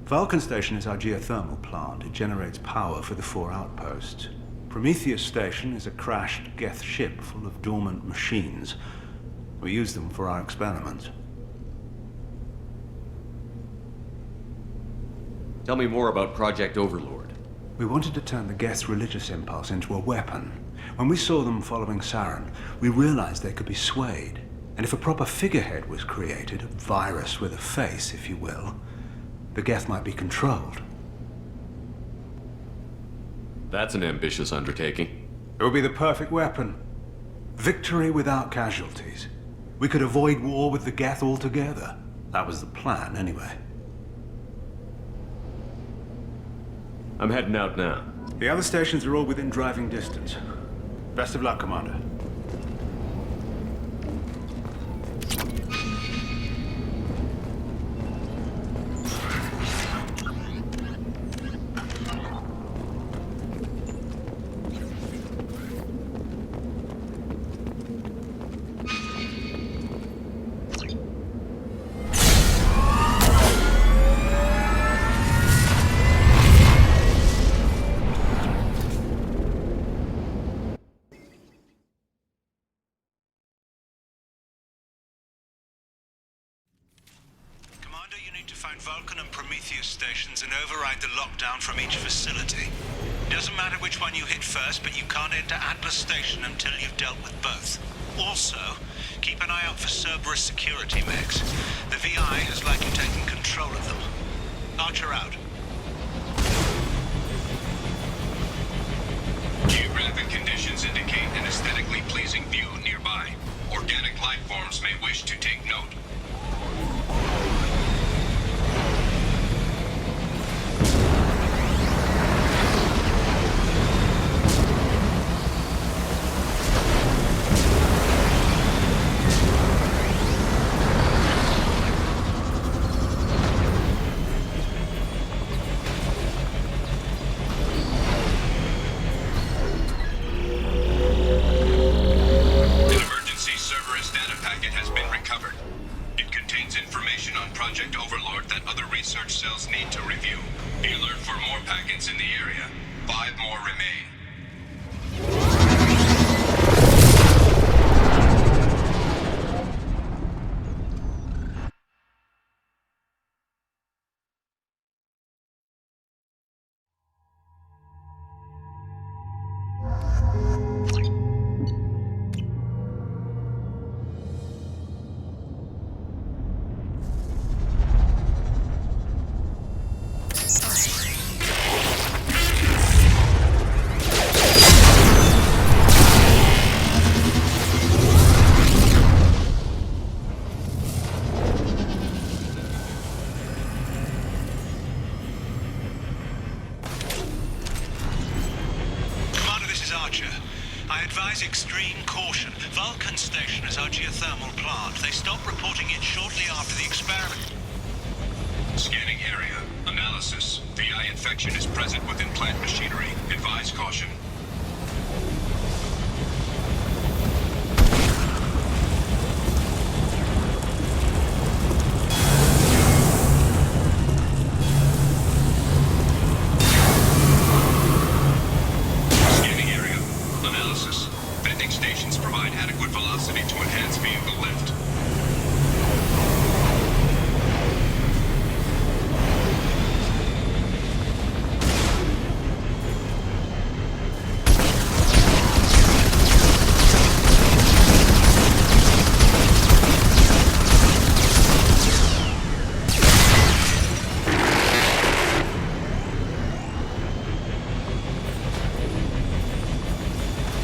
Vulcan Station is our geothermal plant. It generates power for the 4 outposts. Prometheus Station is a crashed Geth ship full of dormant machines. We use them for our experiments. Tell me more about Project Overlord. We wanted to turn the Geth's religious impulse into a weapon. When we saw them following Saren, we realized they could be swayed. And if a proper figurehead was created, a virus with a face, if you will, the Geth might be controlled. That's an ambitious undertaking. It would be the perfect weapon. Victory without casualties. We could avoid war with the Geth altogether. That was the plan, anyway. I'm heading out now. The other stations are all within driving distance. Best of luck, Commander. Vulcan and Prometheus stations and override the lockdown from each facility. Doesn't matter which one you hit first, but you can't enter Atlas Station until you've dealt with both. Also, keep an eye out for Cerberus security mechs. The VI has likely taken control of them. Archer out. Geographic conditions indicate an aesthetically pleasing view nearby. Organic life forms may wish to take note. Project Overlord that other research cells need to review. Alert for more packets in the area. 5 more remain. Roger. I advise extreme caution. Vulcan Station is our geothermal plant. They stopped reporting it shortly after the experiment. Scanning area. Analysis. VI infection is present within plant machinery. Advise caution. Scanning area. Analysis. Vending stations provide adequate velocity to enhance vehicle lift.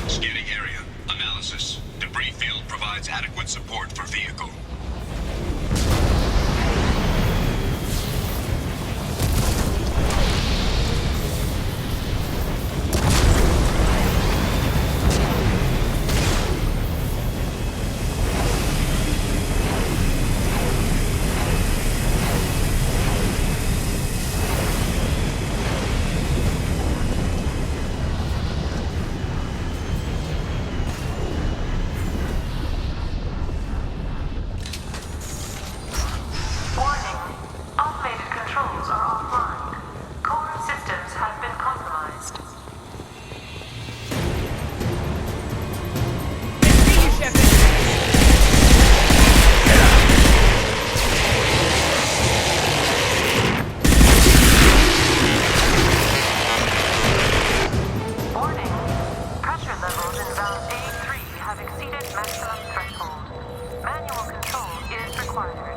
Scanning area. Analysis. Debris field provides adequate support for vehicle. Warning. Automated controls are offline. Core systems have been compromised. Warning. Pressure levels in valve A3 have exceeded maximum threshold. Manual control is required.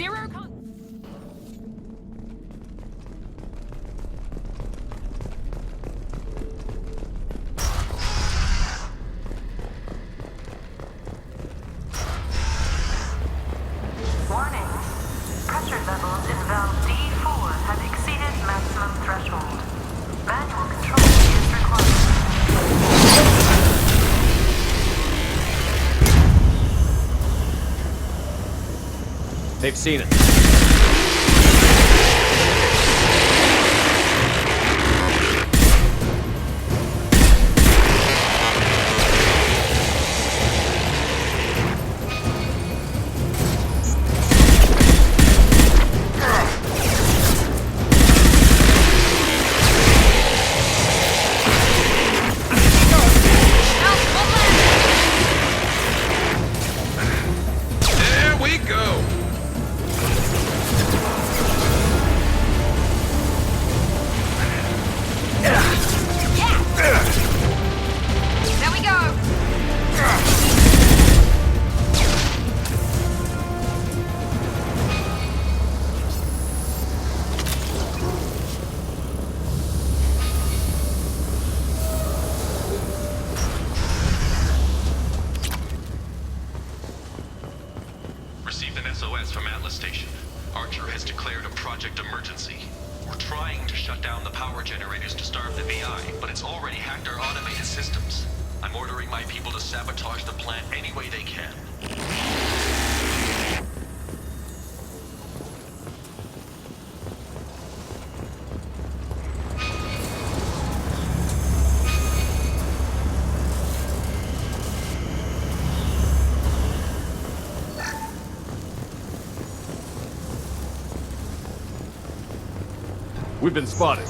Zero Warning. Pressure levels in valve D4 have exceeded maximum threshold. Manual control is required. They've seen it. There we go. There we go! Received an SOS from Atlas Station. Archer has declared a project emergency. We're trying to shut down the power generators to starve the VI, but it's already hacked our automated systems. I'm ordering my people to sabotage the plant any way they can. We've been spotted.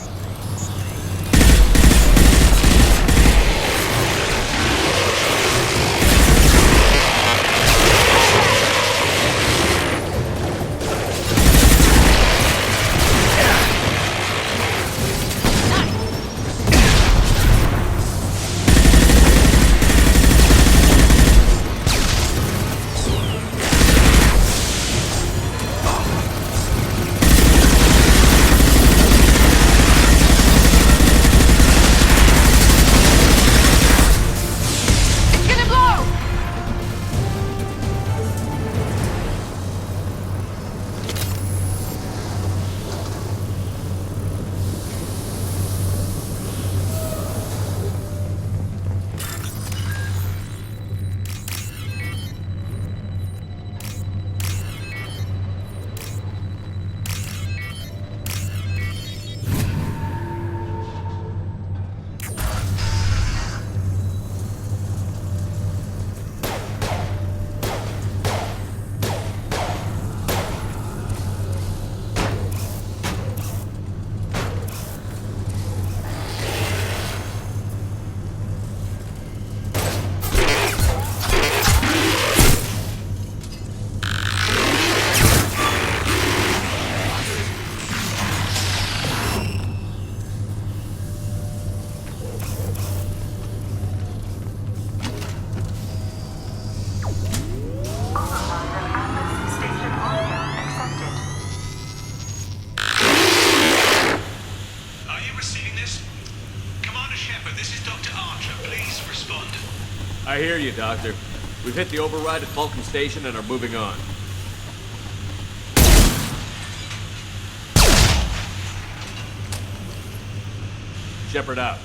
I hear you, Doctor. We've hit the override at Vulcan Station and are moving on. Shepard out.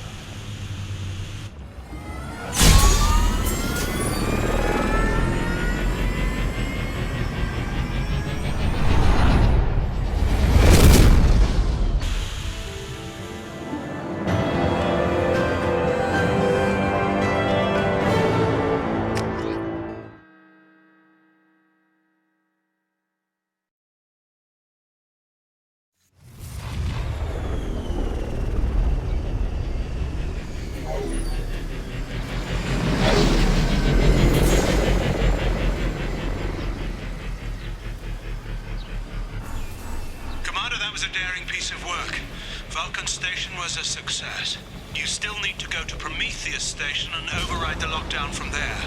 Vulcan Station was a success. You still need to go to Prometheus Station and override the lockdown from there.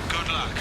Good luck.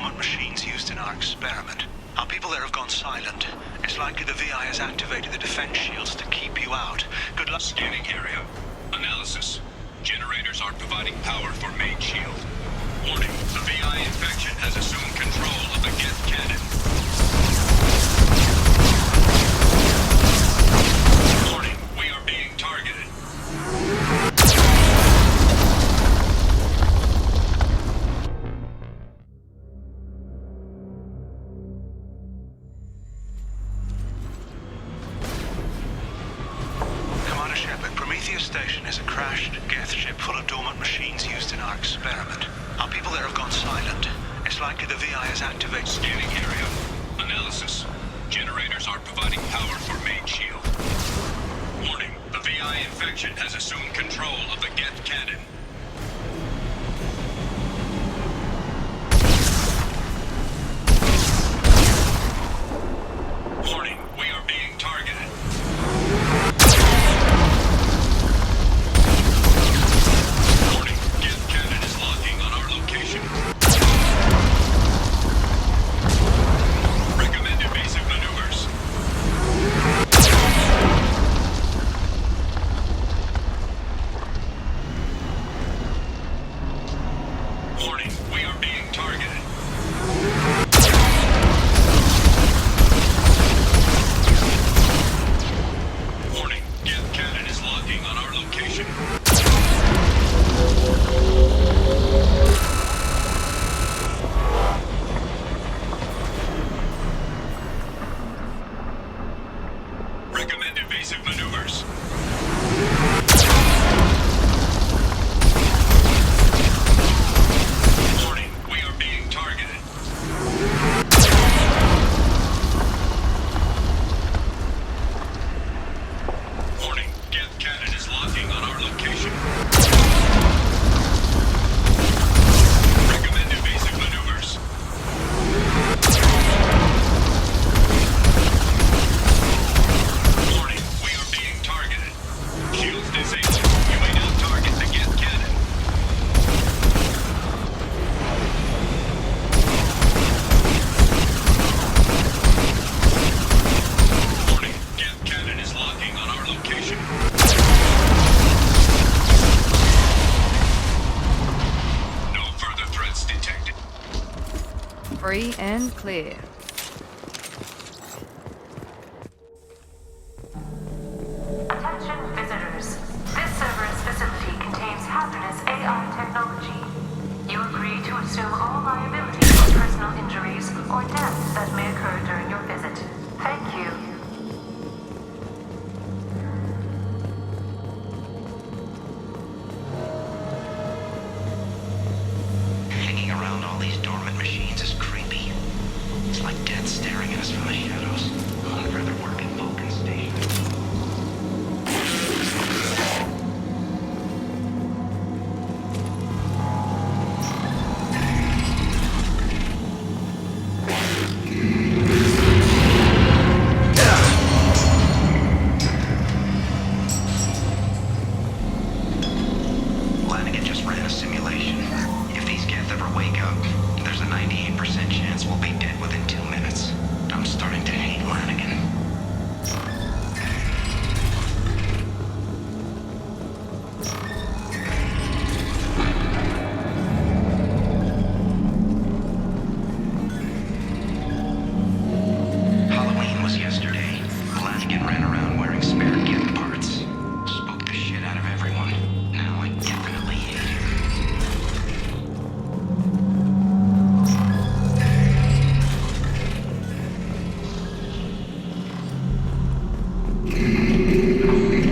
dormant machines used in our experiment. Our people there have gone silent. It's likely the VI has activated the defense shields to keep you out. Good luck. Scanning area. Analysis. Generators are providing power for main shield. Warning, the VI infection has assumed control of the Geth cannon. Warning, we are being targeted. Commander Shepard, Prometheus Station is a crashed Geth ship full of dormant machines used in our experiment. Our people there have gone silent. It's likely the VI has activated... Scanning area. Analysis. Generators are providing power for main shield. Warning, the VI infection has assumed control of the Geth cannon. Warning, we are being targeted. Warning, Geth cannon is locking on our location. Recommend evasive maneuvers. Warning, we are being targeted. Warning, Geth cannon is locking on our location. Recommend evasive maneuvers. Warning, we are being targeted. Warning, Geth cannon is locking on our location. Recommend evasive maneuvers. Warning, we are being targeted. Shields disabled. You may now target the Geth cannon. Warning, Geth cannon is locking on our location. No further threats detected. Free and clear. Attention visitors. This server's facility contains hazardous AI technology. You agree to assume all liability for personal injuries or deaths that may occur during your visit. Thank you. Hanging around all these dormant machines is creepy. It's like death staring at us from the shadows. I'd rather work in Vulcan Station. Lanigan just ran a simulation. If these Geth ever wake up, there's a 98% chance we'll be dead within 2 minutes. I'm starting to hate Lanigan. Halloween was yesterday. Lanigan ran around wearing spare Geth parts. Spooked the shit out of everyone. Now I definitely hate him.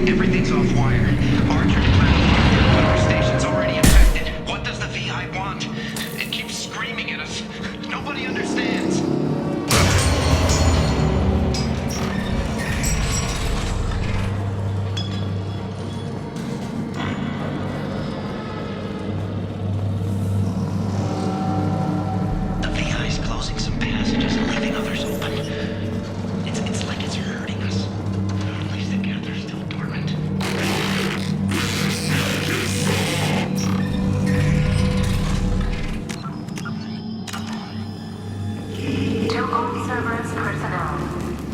Everything's off wire. Archer declared the power station's already infected. What does the VI want? It keeps screaming at us. Nobody understands. The VI's closing some passages and leaving others open. It's like it's hurting us. At least the Geth are still dormant. To all Cerberus personnel,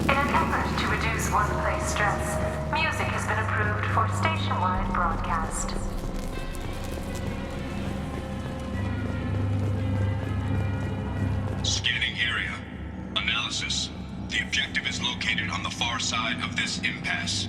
in an effort to reduce workplace stress, music has been approved for station-wide broadcast. Scanning area. Analysis. The objective is located on the far side of this impasse.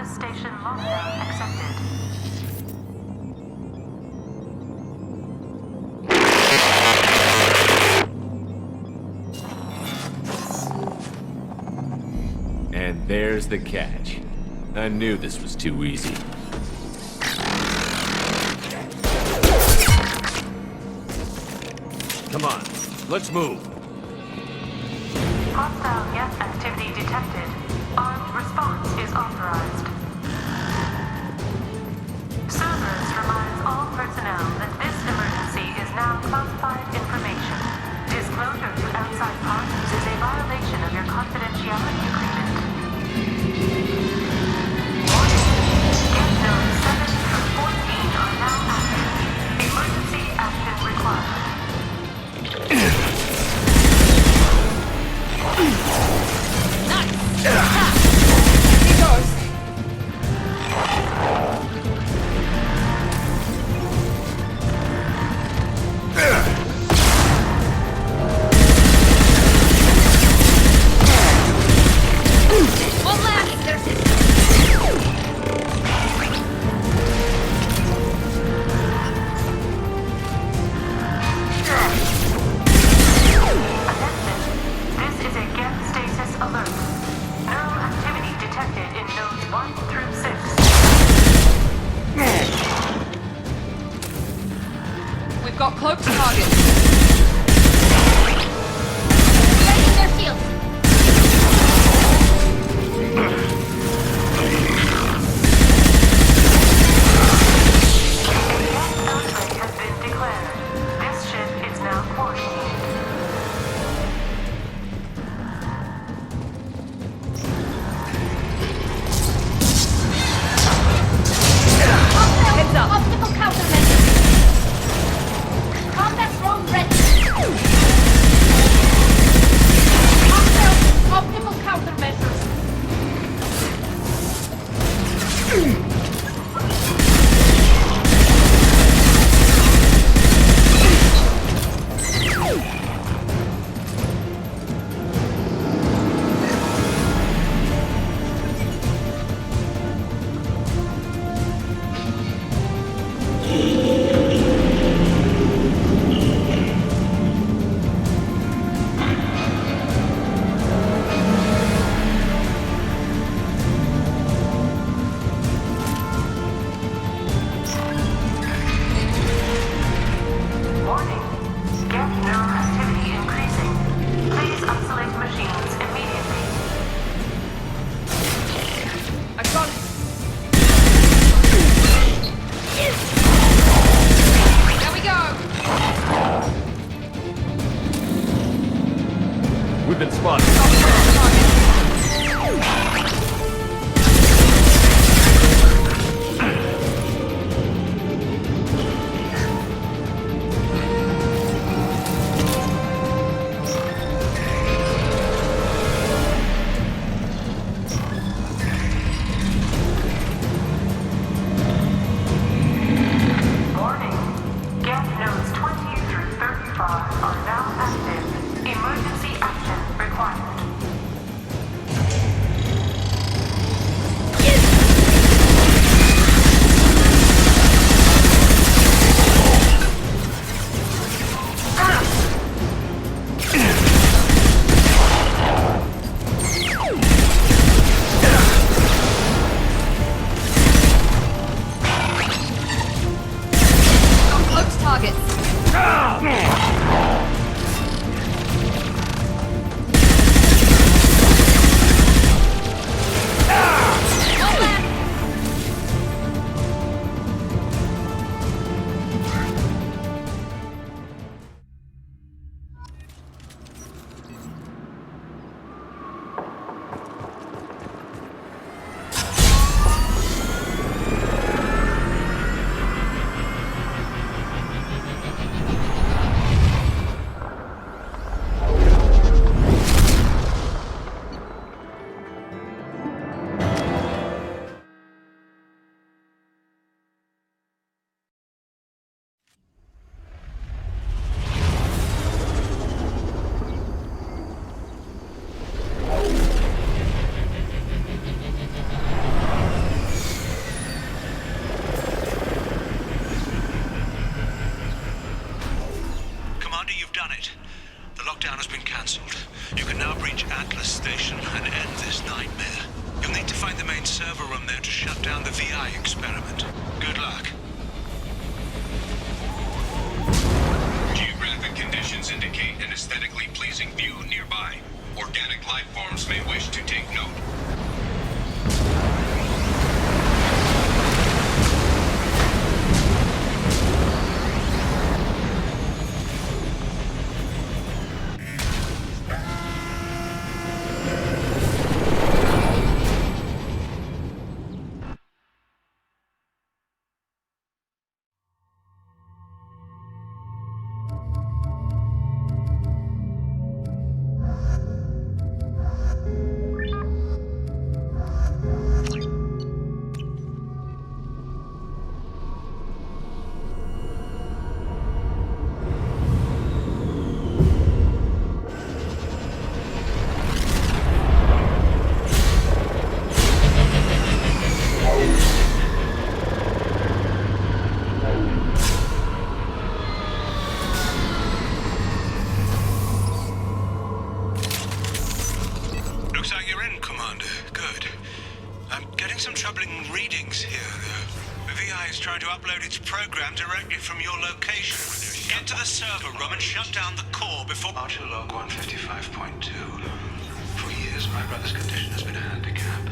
Station lockdown accepted. And there's the catch. I knew this was too easy. Come on, let's move. Hostile Geth activity detected. Armed response is authorized. Cerberus reminds all personnel that this emergency is now classified information. Disclosure to outside parties is a violation of your confidentiality agreement. Warning. Geth zones 7 through 14 are now active. Emergency action required. We've been spotted. lockdown has been cancelled. You can now breach Atlas Station and end this nightmare. You'll need to find the main server room there to shut down the VI experiment. Good luck. Geographic conditions indicate an aesthetically pleasing view nearby. Organic life forms may wish to take note. Looks like you're in, Commander. Good. I'm getting some troubling readings here, though. The VI is trying to upload its program directly from your location. Get to the server room and shut down the core before... Archer log 155.2. For years, my brother's condition has been a handicap.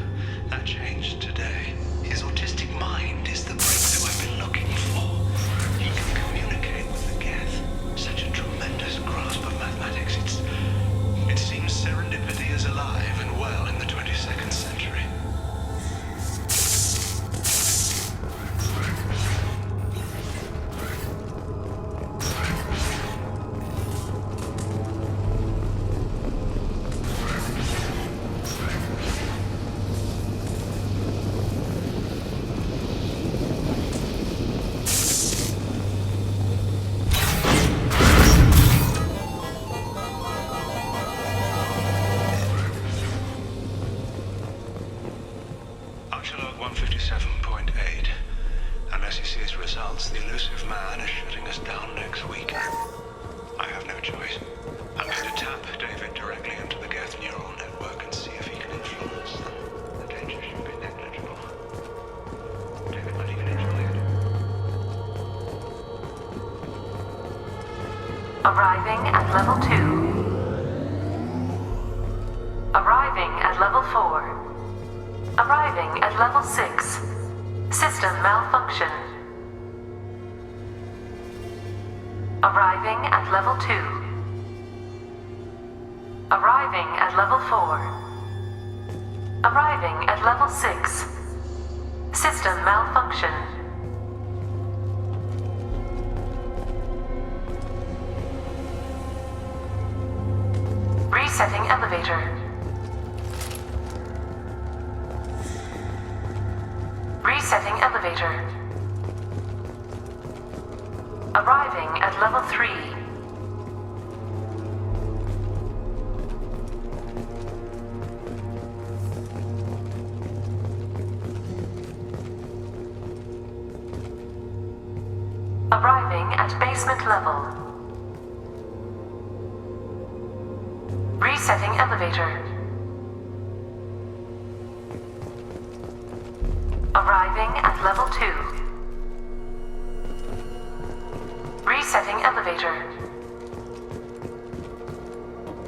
That changed today. His autistic mind is the breakthrough I've been looking for. He can communicate with the Geth. Such a tremendous grasp of mathematics. It seems serendipity is alive and well in the 22nd century. Log 157.8. Unless he sees results, the elusive man is shutting us down next week. I have no choice. I'm going to tap David directly into the Geth neural network and see if he can influence them. The danger should be negligible. David might even enjoy it. Arriving at level 2. Arriving at level 4. Arriving at level 6. System malfunction. Arriving at level 2. Arriving at level 4. Arriving at level 6. System malfunction. Resetting elevator. Resetting elevator. Arriving at level 3. Arriving at basement level. Resetting elevator. Arriving at level 2. Resetting elevator.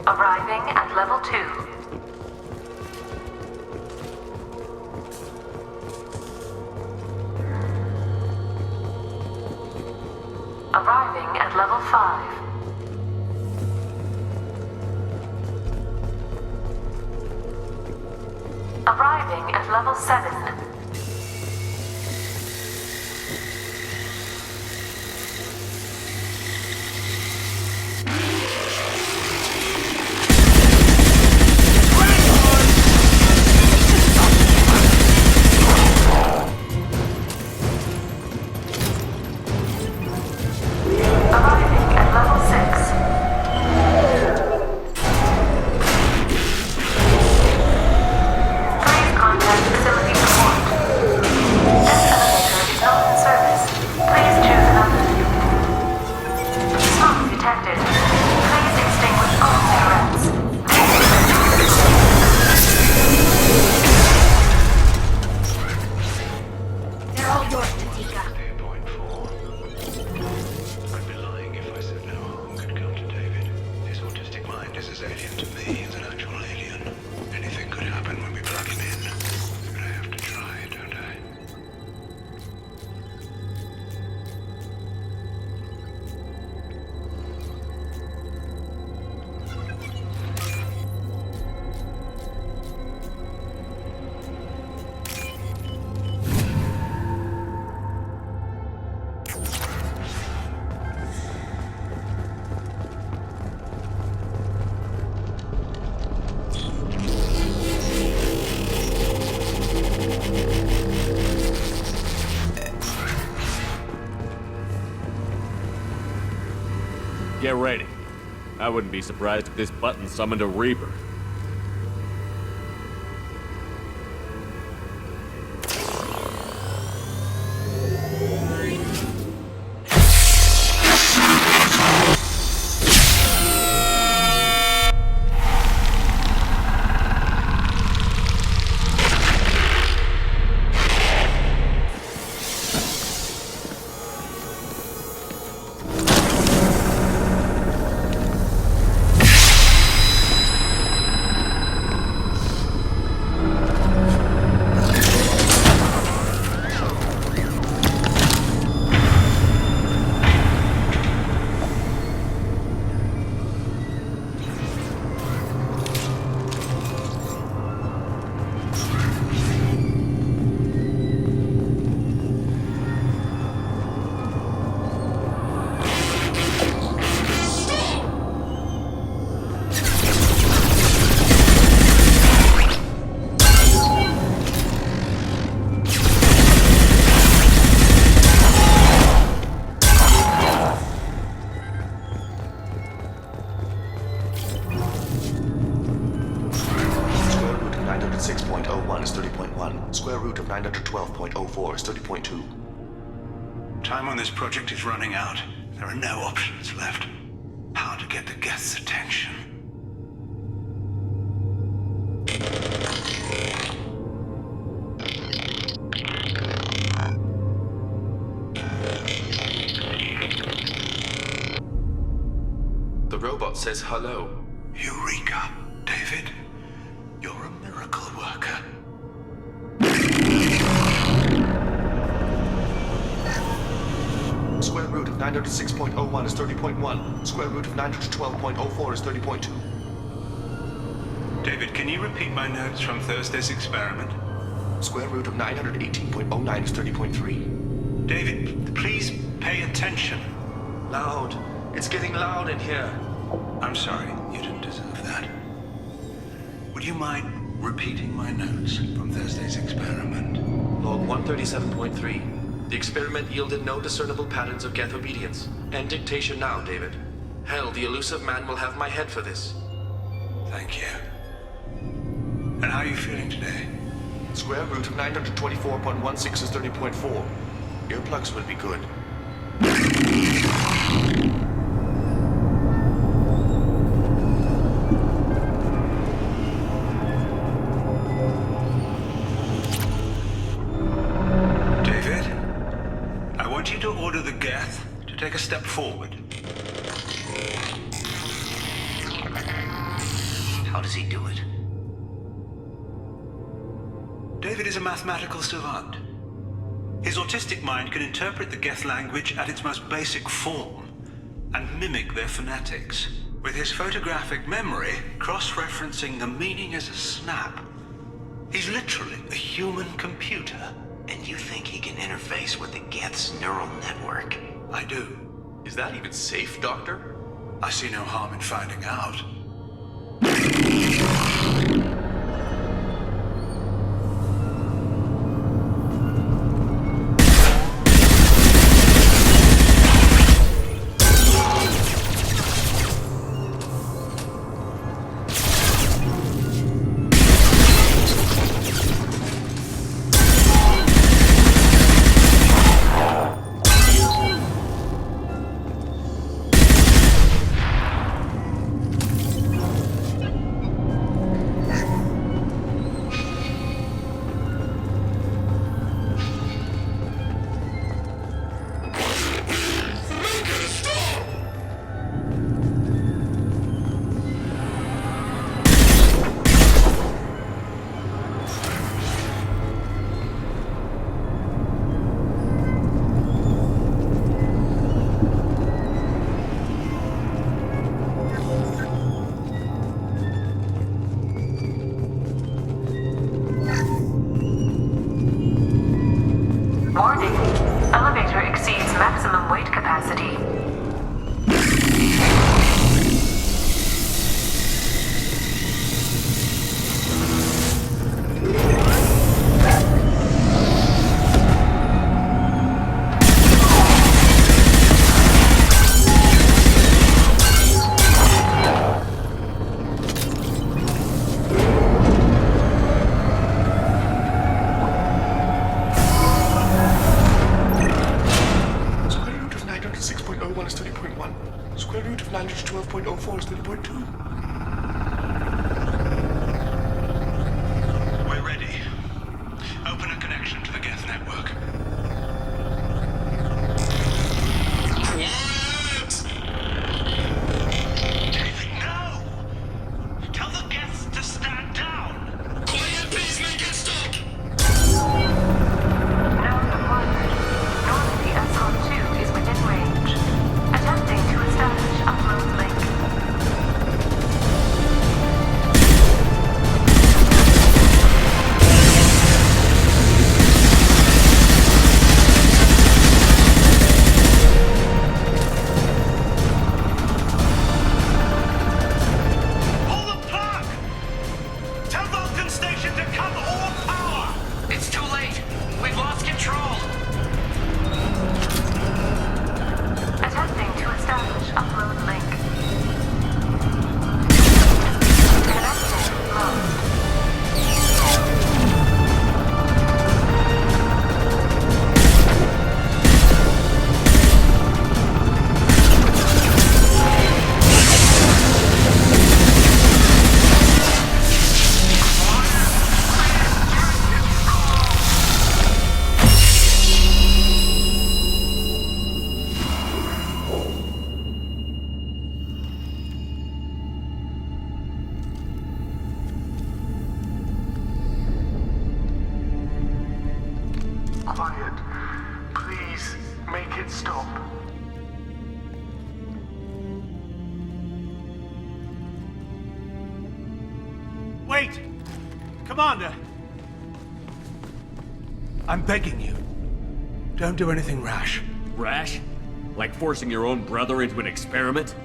Arriving at level 2. Arriving at level 5. Arriving at level 7. Get ready. I wouldn't be surprised if this button summoned a Reaper. Square root of 912.04 is 30.2. Time on this project is running out. There are no options left. How to get the guests' attention. The robot says hello. Eureka, David. You're a miracle worker. Square root of 906.01 is 30.1. Square root of 912.04 is 30.2. David, can you repeat my notes from Thursday's experiment? Square root of 918.09 is 30.3. David, please pay attention. Loud. It's getting loud in here. I'm sorry, you didn't deserve that. Would you mind repeating my notes from Thursday's experiment? Log 137.3. The experiment yielded no discernible patterns of Geth obedience. End dictation now, David. Hell, the elusive man will have my head for this. Thank you. And how are you feeling today? Square root of 924.16 is 30.4. Earplugs would be good. David, I want you to order the Geth to take a step forward. How does he do it? David is a mathematical savant. His autistic mind can interpret the Geth language at its most basic form and mimic their phonetics, with his photographic memory cross-referencing the meaning as a snap. He's literally a human computer. And you think he can interface with the Geth's neural network? I do. Is that even safe, Doctor? I see no harm in finding out. Warning. Elevator exceeds maximum weight capacity. Square root of 912.04 is 30.2. We're ready. Open a connection to the Geth network. What? David, no! Tell the Geths to stand down! Quiet, peacemaker, stop! Node acquired. Normandy SR2 is within range. Attempting to establish upload link. Pull the plug! Tell Vulcan Station to cut all power! It's too late. We've lost control. Attempting to establish upload link. Connection lost. Quiet. Please, make it stop. Wait! Commander! I'm begging you. Don't do anything rash. Rash? Like forcing your own brother into an experiment?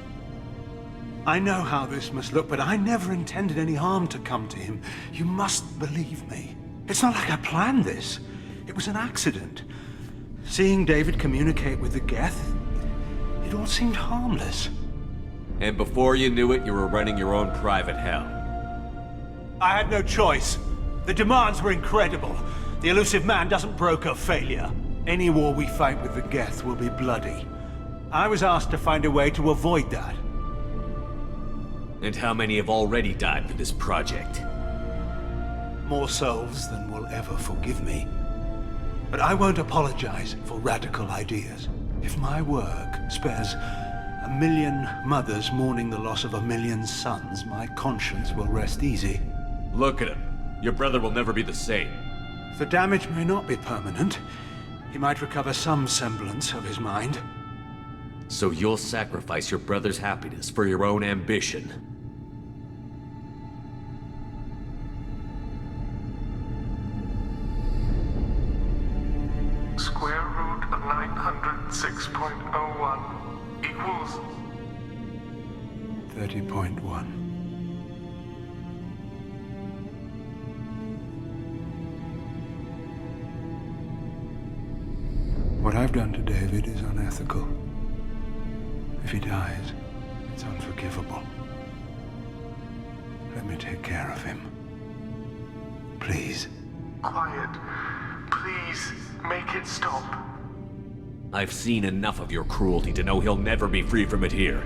I know how this must look, but I never intended any harm to come to him. You must believe me. It's not like I planned this. It was an accident. Seeing David communicate with the Geth, it all seemed harmless. And before you knew it, you were running your own private hell. I had no choice. The demands were incredible. The elusive man doesn't broker failure. Any war we fight with the Geth will be bloody. I was asked to find a way to avoid that. And how many have already died for this project? More souls than will ever forgive me. But I won't apologize for radical ideas. If my work spares 1 million mothers mourning the loss of 1 million sons, my conscience will rest easy. Look at him. Your brother will never be the same. The damage may not be permanent. He might recover some semblance of his mind. So you'll sacrifice your brother's happiness for your own ambition? Square root of 906.01 equals 30.1. What I've done to David is unethical. If he dies, it's unforgivable. Let me take care of him. Please. Quiet. Please, make it stop. I've seen enough of your cruelty to know he'll never be free from it here.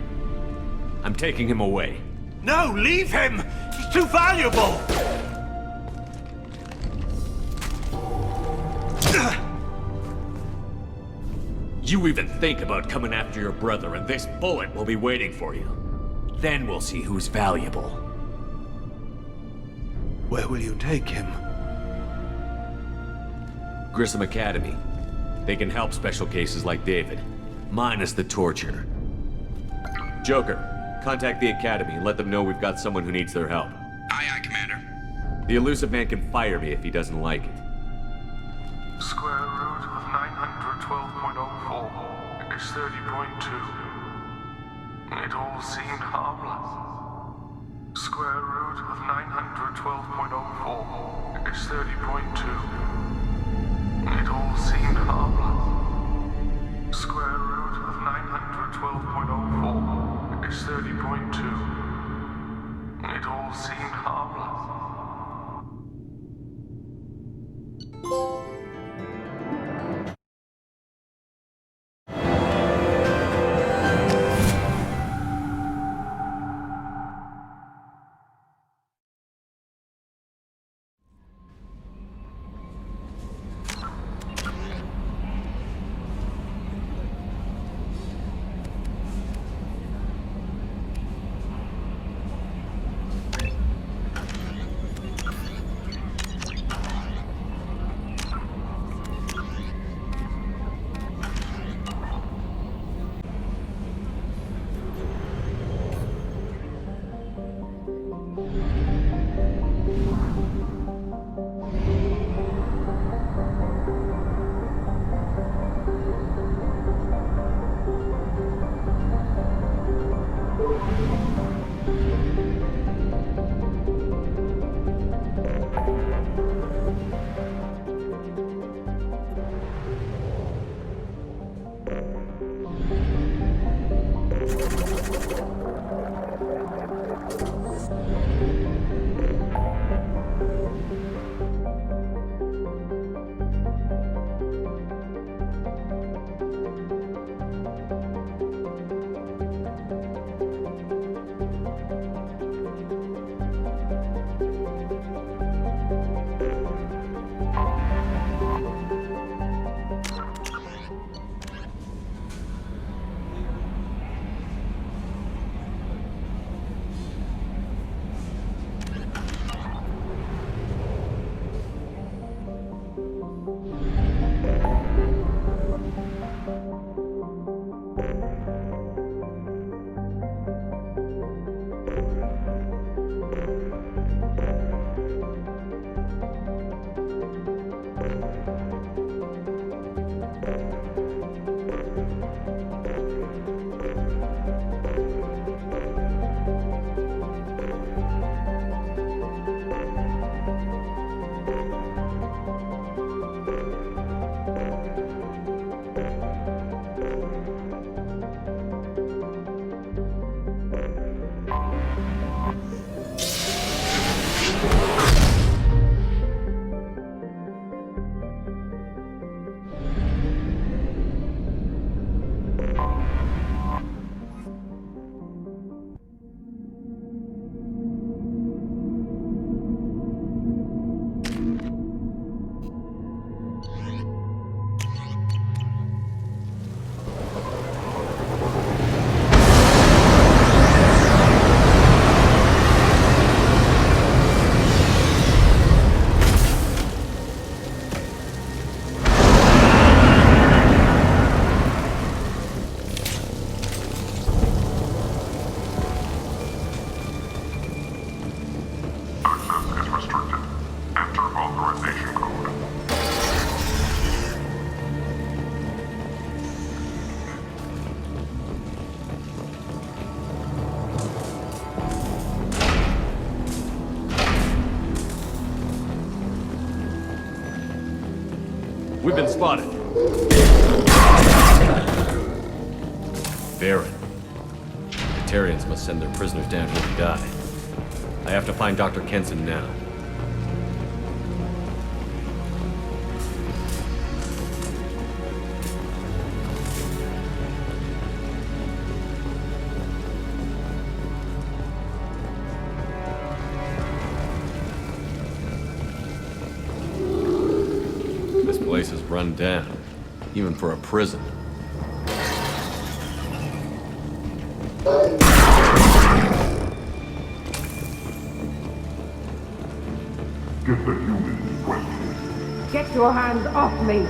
I'm taking him away. No, leave him! He's too valuable! You even think about coming after your brother, and this bullet will be waiting for you. Then we'll see who's valuable. Where will you take him? Grissom Academy. They can help special cases like David, minus the torture. Joker, contact the Academy and let them know we've got someone who needs their help. Aye, aye, Commander. The elusive man can fire me if he doesn't like it. Square root of 912.04 is 30.2. It all seemed harmless. Square root of 912.04 is 30.2. It all seemed harmless. Square root of 912.04 is 30.2. It all seemed harmless. We've been spotted. Baron. The Terrians must send their prisoners down here to die. I have to find Dr. Kenson now. This place is run down, even for a prison. Get the human in question. Get your hands off me!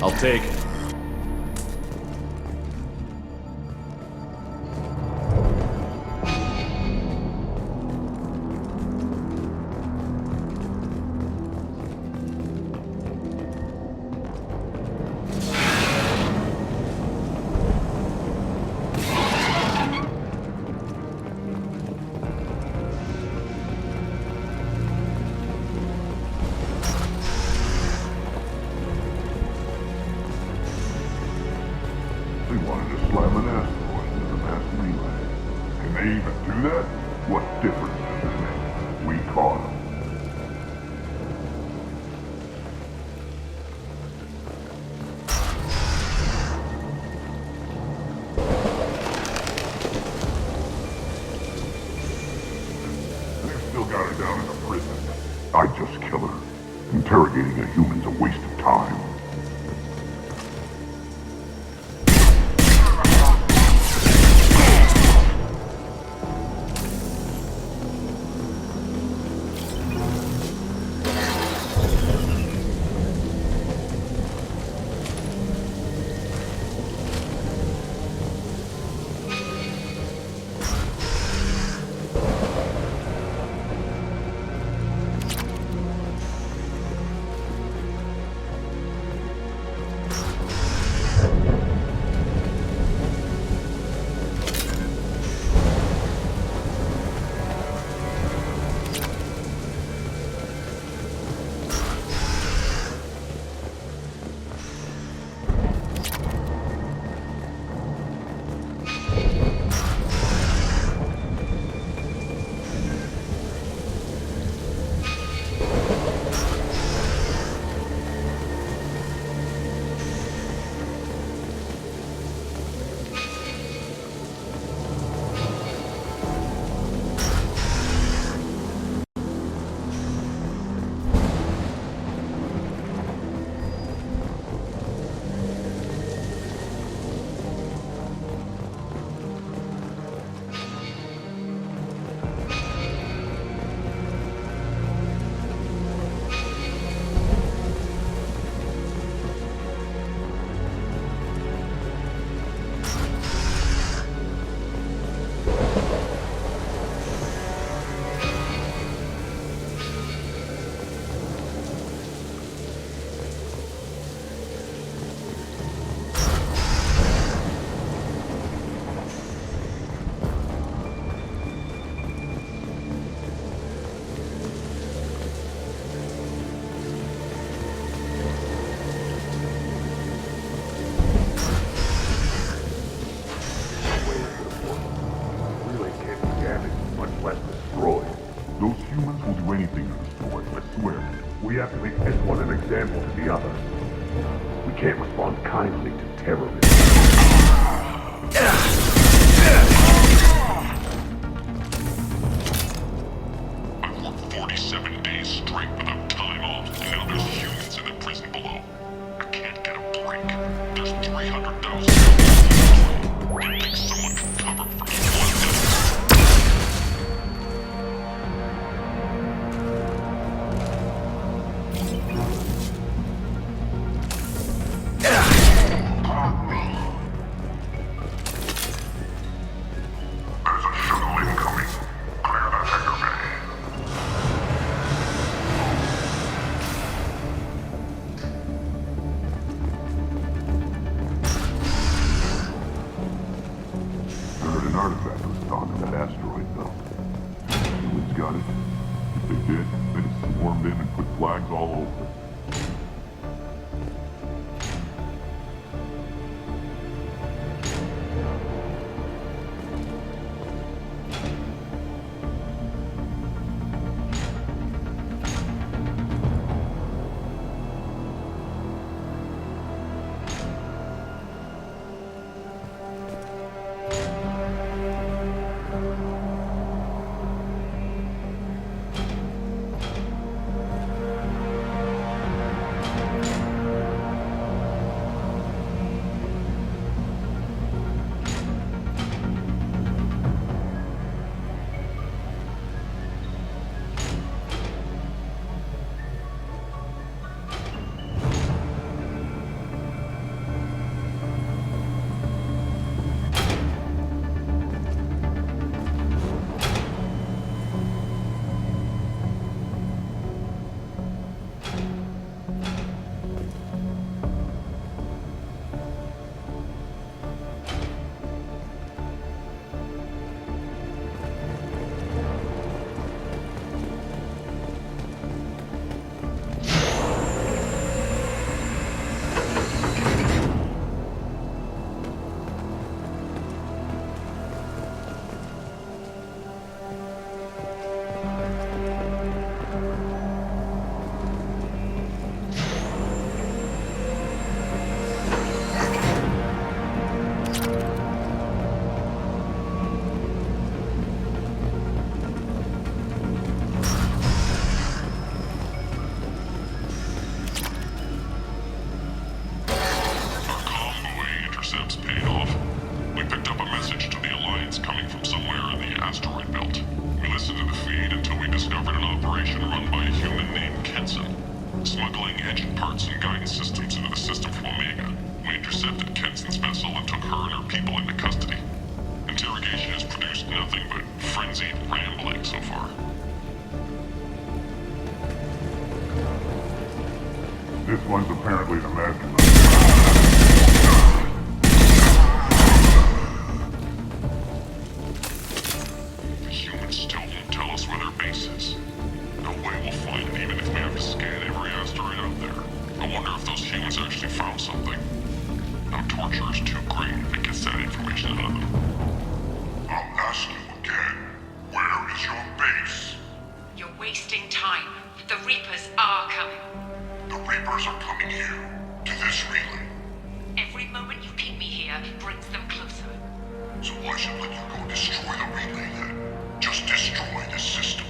I'll take it. They wanted to slam an asteroid into the mass relay. Can they even do that? What difference does it make? We caught them. They've still got her down in a prison. I'd just kill her. Interrogating a human's a waste of time. Those humans will do anything to destroy, I swear. We have to make this one an example to the others. We can't respond kindly to terrorists. I've worked 47 days straight without time off, and now there's humans in the prison below. I can't get a break. There's 300,000 people. I think someone can cover for me one day. An artifact was found in that asteroid belt. Humans got it. If they did, they swarmed in and put flags all over it. This one's apparently the mastermind. The humans still won't tell us where their base is. No way we'll find it even if we have to scan every asteroid out there. I wonder if those humans actually found something. Now torture is too great if it gets that information out of them. I'll ask you again. Where is your base? You're wasting time. The Reapers are coming. The Reapers are coming here, to this relay. Every moment you keep me here brings them closer. So why should let you go destroy the relay then? Just destroy the system.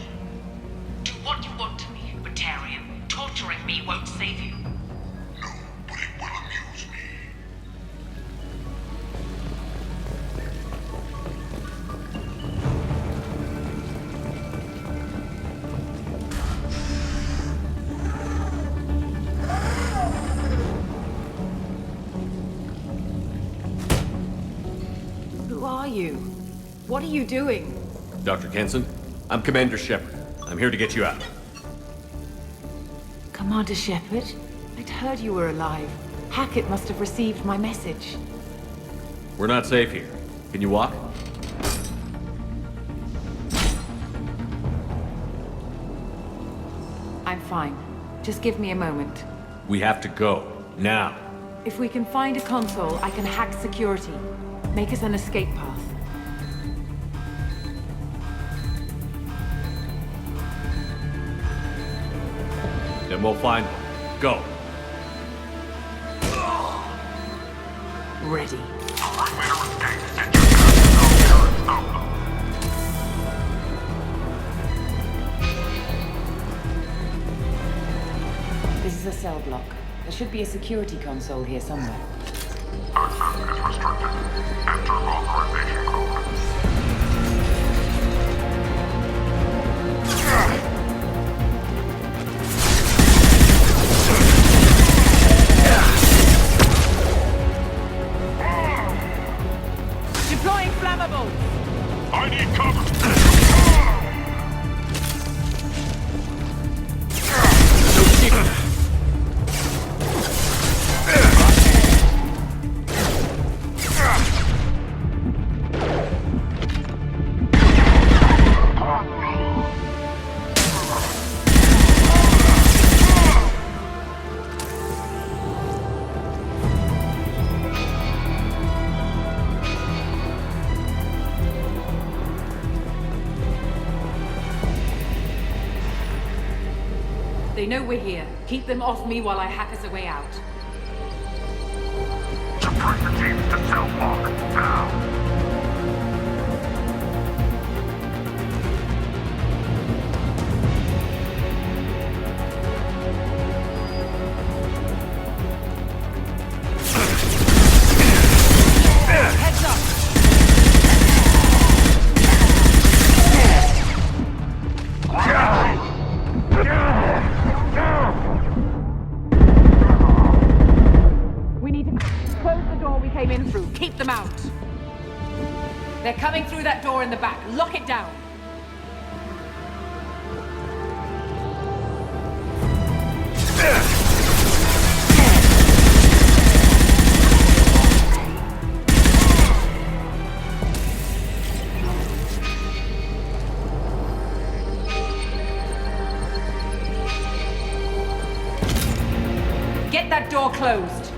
Do what you want to me, Batarian. Torturing me won't save you. No, but it will amuse me. Who are you? What are you doing? Dr. Kenson, I'm Commander Shepard. I'm here to get you out. Commander Shepard? I'd heard you were alive. Hackett must have received my message. We're not safe here. Can you walk? I'm fine. Just give me a moment. We have to go. Now. If we can find a console, I can hack security. Make us an escape path. Then we'll find them. Go. Ready. This is a cell block. There should be a security console here somewhere. Access is restricted. Enter authorization code. Deploying flammables! I need cover! They know we're here. Keep them off me while I hack us a way out. Suppress the teams to cell block, now! Heads up! We need to close the door we came in through. Keep them out. They're coming through that door in the back. Lock it down. Get that door closed.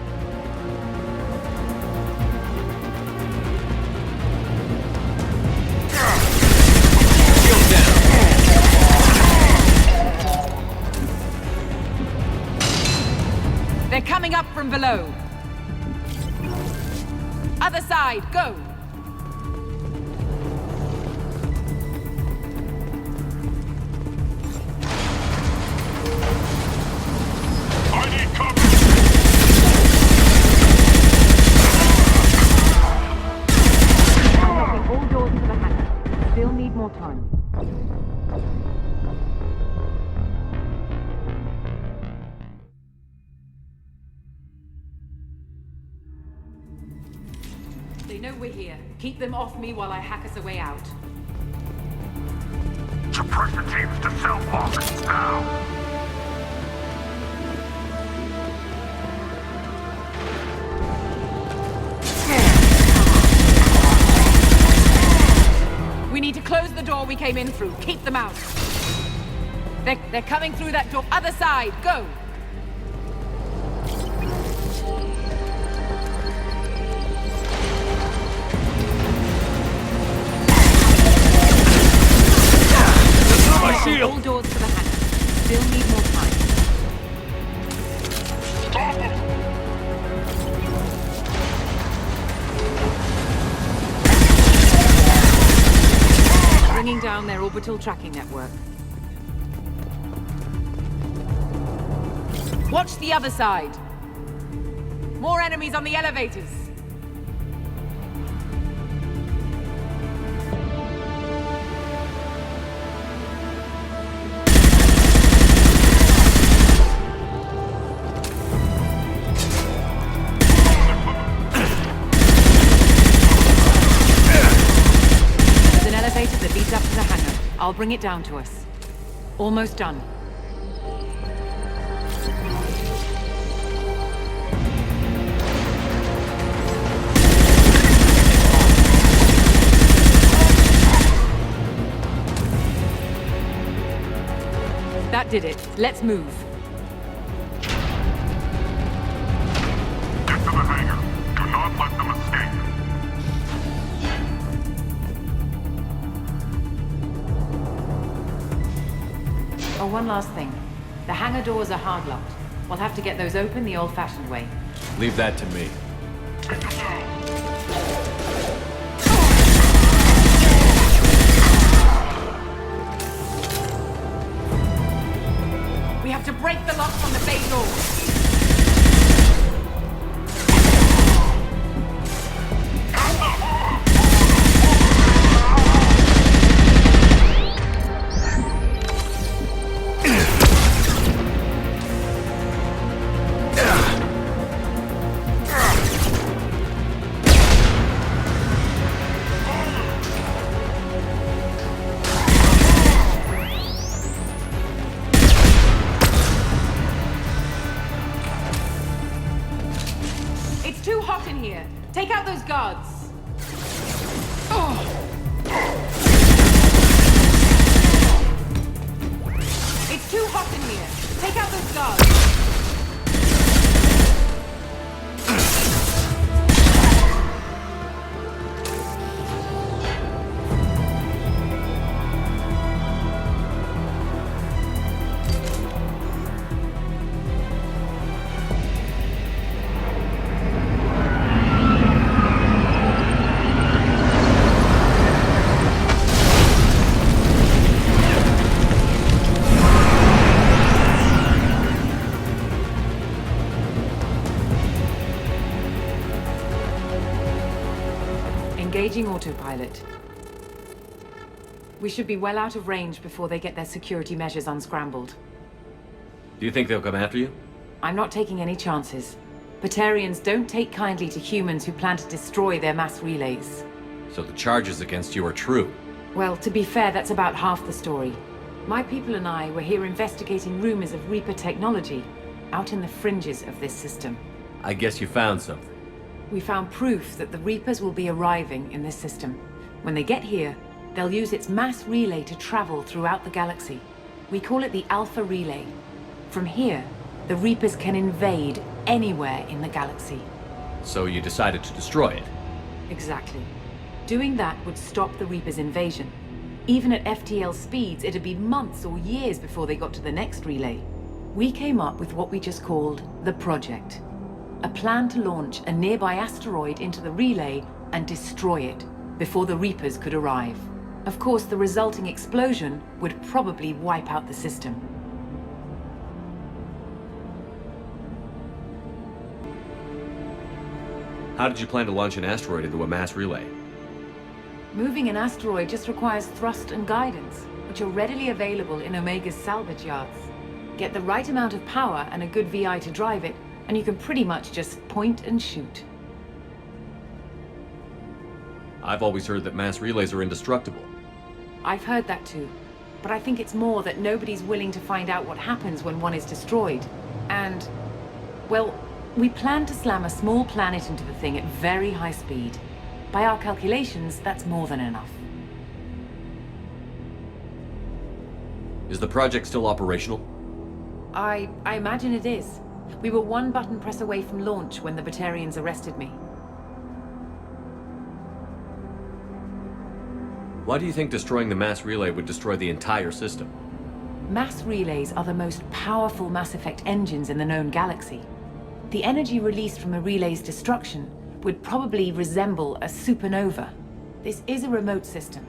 They're coming up from below. Other side, go! I need cover! Unlocking all doors to the hangar. Still need more time. They know we're here. Keep them off me while I hack us a way out. Suppress the teams to cell block, now! We need to close the door we came in through. Keep them out. They're coming through that door. Other side, go! My shield! All doors to the hangar. Still need more time. Stop them! Bringing down their orbital tracking network. Watch the other side. More enemies on the elevators. There's an elevator that leads up to the hangar. I'll bring it down to us. Almost done. That did it. Let's move. Get to the hangar. Do not let them escape. Oh, one last thing. The hangar doors are hard-locked. We'll have to get those open the old-fashioned way. Leave that to me. We have to break the locks on the bay door. Take out those guards! It's too hot in here! Take out those guards! Engaging autopilot. We should be well out of range before they get their security measures unscrambled. Do you think they'll come after you? I'm not taking any chances. Batarians don't take kindly to humans who plan to destroy their mass relays. So the charges against you are true? Well, to be fair, that's about half the story. My people and I were here investigating rumors of Reaper technology, out in the fringes of this system. I guess you found something. We found proof that the Reapers will be arriving in this system. When they get here, they'll use its mass relay to travel throughout the galaxy. We call it the Alpha Relay. From here, the Reapers can invade anywhere in the galaxy. So you decided to destroy it? Exactly. Doing that would stop the Reapers' invasion. Even at FTL speeds, it'd be months or years before they got to the next relay. We came up with what we just called the Project. A plan to launch a nearby asteroid into the relay and destroy it before the Reapers could arrive. Of course, the resulting explosion would probably wipe out the system. How did you plan to launch an asteroid into a mass relay? Moving an asteroid just requires thrust and guidance, which are readily available in Omega's salvage yards. Get the right amount of power and a good VI to drive it, and you can pretty much just point and shoot. I've always heard that mass relays are indestructible. I've heard that too, but I think it's more that nobody's willing to find out what happens when one is destroyed. And, well, we plan to slam a small planet into the thing at very high speed. By our calculations, that's more than enough. Is the project still operational? I imagine it is. We were one button press away from launch when the Batarians arrested me. Why do you think destroying the mass relay would destroy the entire system? Mass relays are the most powerful Mass Effect engines in the known galaxy. The energy released from a relay's destruction would probably resemble a supernova. This is a remote system,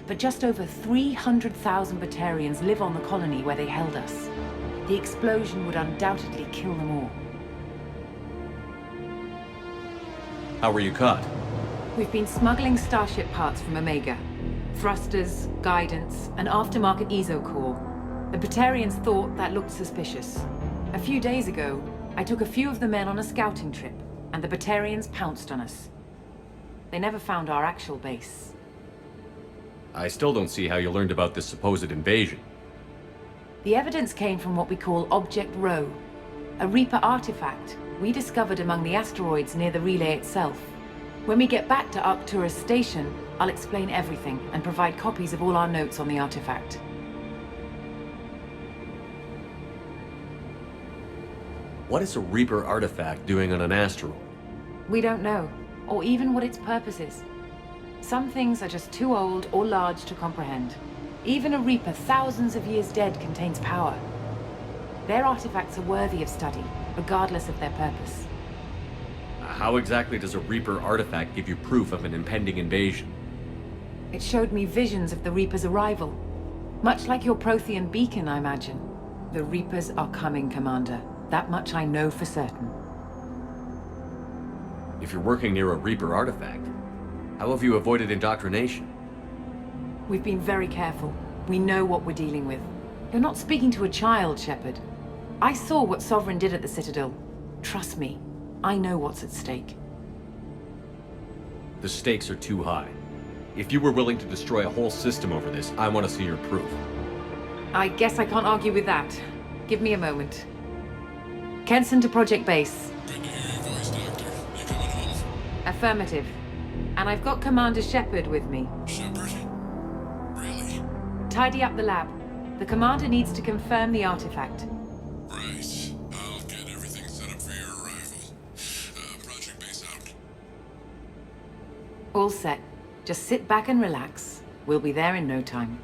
but just over 300,000 Batarians live on the colony where they held us. The explosion would undoubtedly kill them all. How were you caught? We've been smuggling Starship parts from Omega. Thrusters, guidance, and aftermarket ESO core. The Batarians thought that looked suspicious. A few days ago, I took a few of the men on a scouting trip, and the Batarians pounced on us. They never found our actual base. I still don't see how you learned about this supposed invasion. The evidence came from what we call Object Rho, a Reaper artifact we discovered among the asteroids near the relay itself. When we get back to Arcturus Station, I'll explain everything and provide copies of all our notes on the artifact. What is a Reaper artifact doing on an asteroid? We don't know, or even what its purpose is. Some things are just too old or large to comprehend. Even a Reaper thousands of years dead contains power. Their artifacts are worthy of study, regardless of their purpose. How exactly does a Reaper artifact give you proof of an impending invasion? It showed me visions of the Reaper's arrival. Much like your Prothean beacon, I imagine. The Reapers are coming, Commander. That much I know for certain. If you're working near a Reaper artifact, how have you avoided indoctrination? We've been very careful. We know what we're dealing with. You're not speaking to a child, Shepard. I saw what Sovereign did at the Citadel. Trust me, I know what's at stake. The stakes are too high. If you were willing to destroy a whole system over this, I want to see your proof. I guess I can't argue with that. Give me a moment. Kenson to Project Base. Good to hear your voice, Doctor. You coming home? Affirmative. And I've got Commander Shepard with me. Shepard? Really? Tidy up the lab. The Commander needs to confirm the artifact. Right. I'll get everything set up for your arrival. Project Base out. All set. Just sit back and relax. We'll be there in no time.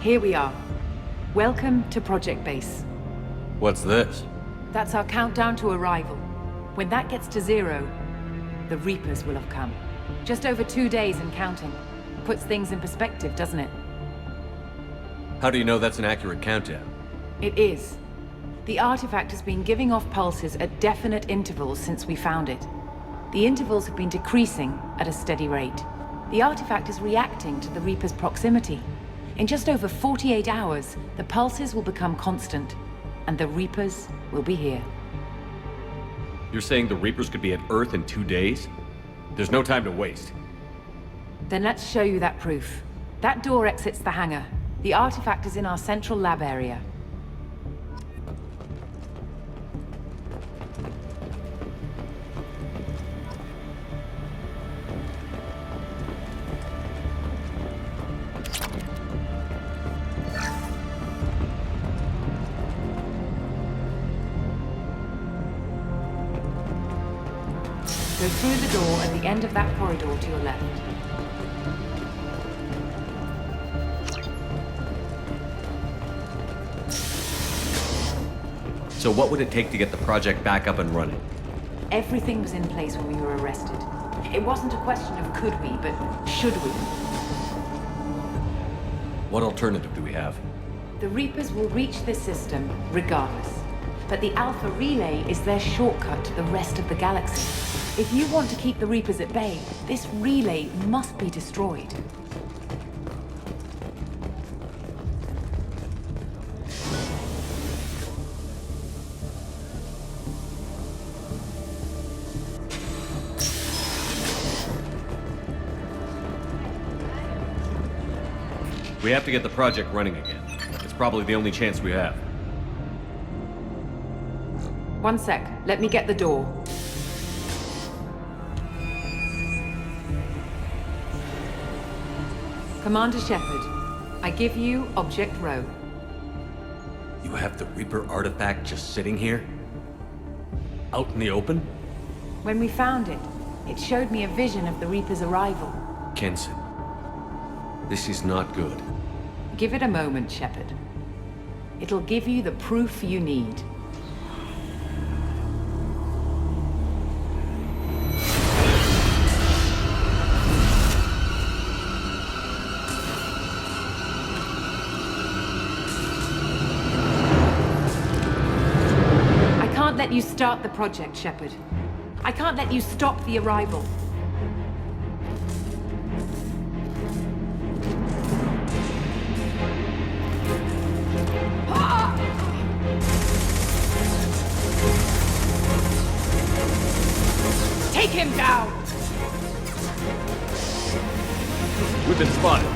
Here we are. Welcome to Project Base. What's this? That's our countdown to arrival. When that gets to 0, the Reapers will have come. Just over 2 days and counting. Puts things in perspective, doesn't it? How do you know that's an accurate countdown? It is. The artifact has been giving off pulses at definite intervals since we found it. The intervals have been decreasing at a steady rate. The artifact is reacting to the Reaper's proximity. In just over 48 hours, the pulses will become constant, and the Reapers will be here. You're saying the Reapers could be at Earth in 2 days? There's no time to waste. Then let's show you that proof. That door exits the hangar. The artifact is in our central lab area. Go through the door at the end of that corridor to your left. So what would it take to get the project back up and running? Everything was in place when we were arrested. It wasn't a question of could we, but should we. What alternative do we have? The Reapers will reach this system regardless. But the Alpha Relay is their shortcut to the rest of the galaxy. If you want to keep the Reapers at bay, this relay must be destroyed. We have to get the project running again. It's probably the only chance we have. One sec. Let me get the door. Commander Shepard, I give you Object Rho. You have the Reaper artifact just sitting here? Out in the open? When we found it, it showed me a vision of the Reaper's arrival. Kenson, this is not good. Give it a moment, Shepard. It'll give you the proof you need. I can't let you start the project, Shepard. I can't let you stop the arrival. Take him down! We've been spotted.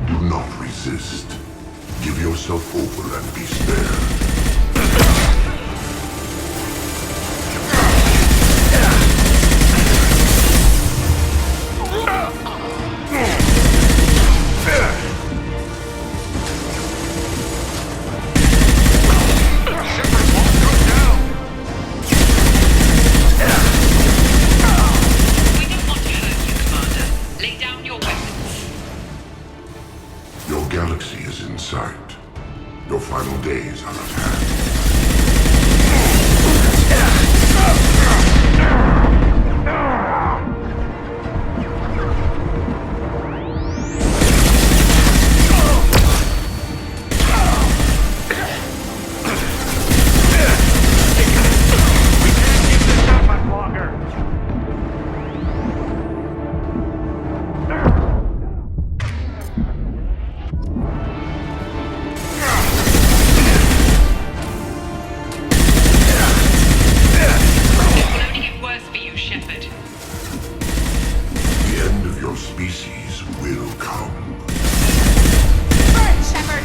Do not resist. Give yourself over and be spared. Your galaxy is in sight. Your final days are at hand. The end of your species will come. Burn, Shepard!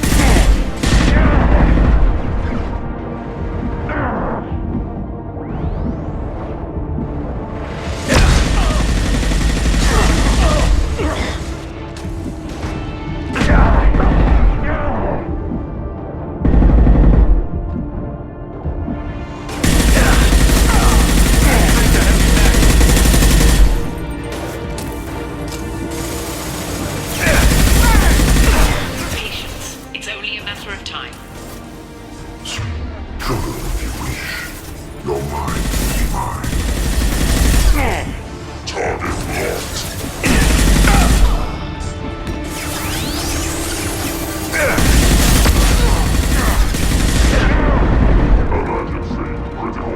Patience. It's only a matter of time. Struggle if you wish. Your mind will be mine. Target locked. Emergency. Critical.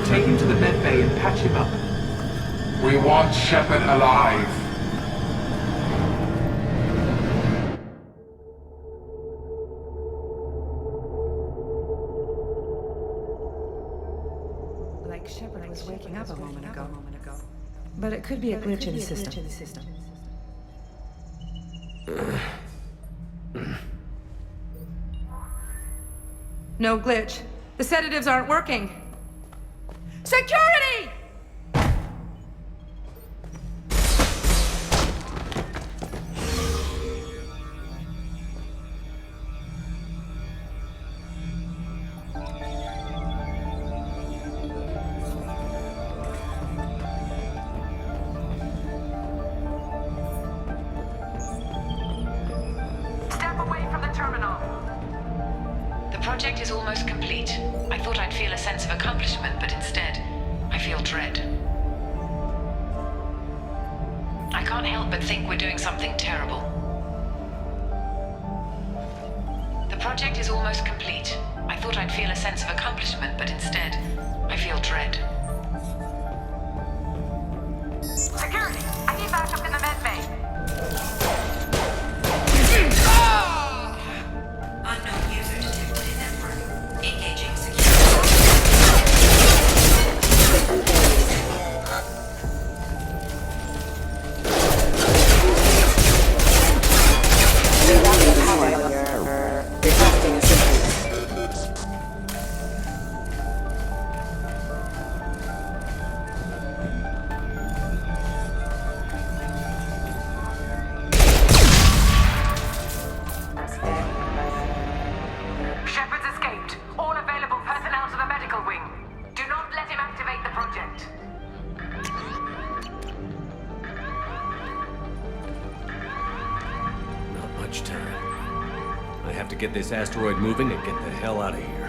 Take him to the med bay and patch him up. We want Shepard alive. Like Shepard was waking up a moment ago. But it could be a glitch in the system. No glitch. The sedatives aren't working. Security! Step away from the terminal. The project is almost complete. I thought I'd feel a sense of accomplishment, but instead, I feel dread. I can't help but think we're doing something terrible. The project is almost complete. I thought I'd feel a sense of accomplishment, but instead, I feel dread. Security! I need backup in the med bay. Unknown user detected in network. Engaging have to get this asteroid moving and get the hell out of here.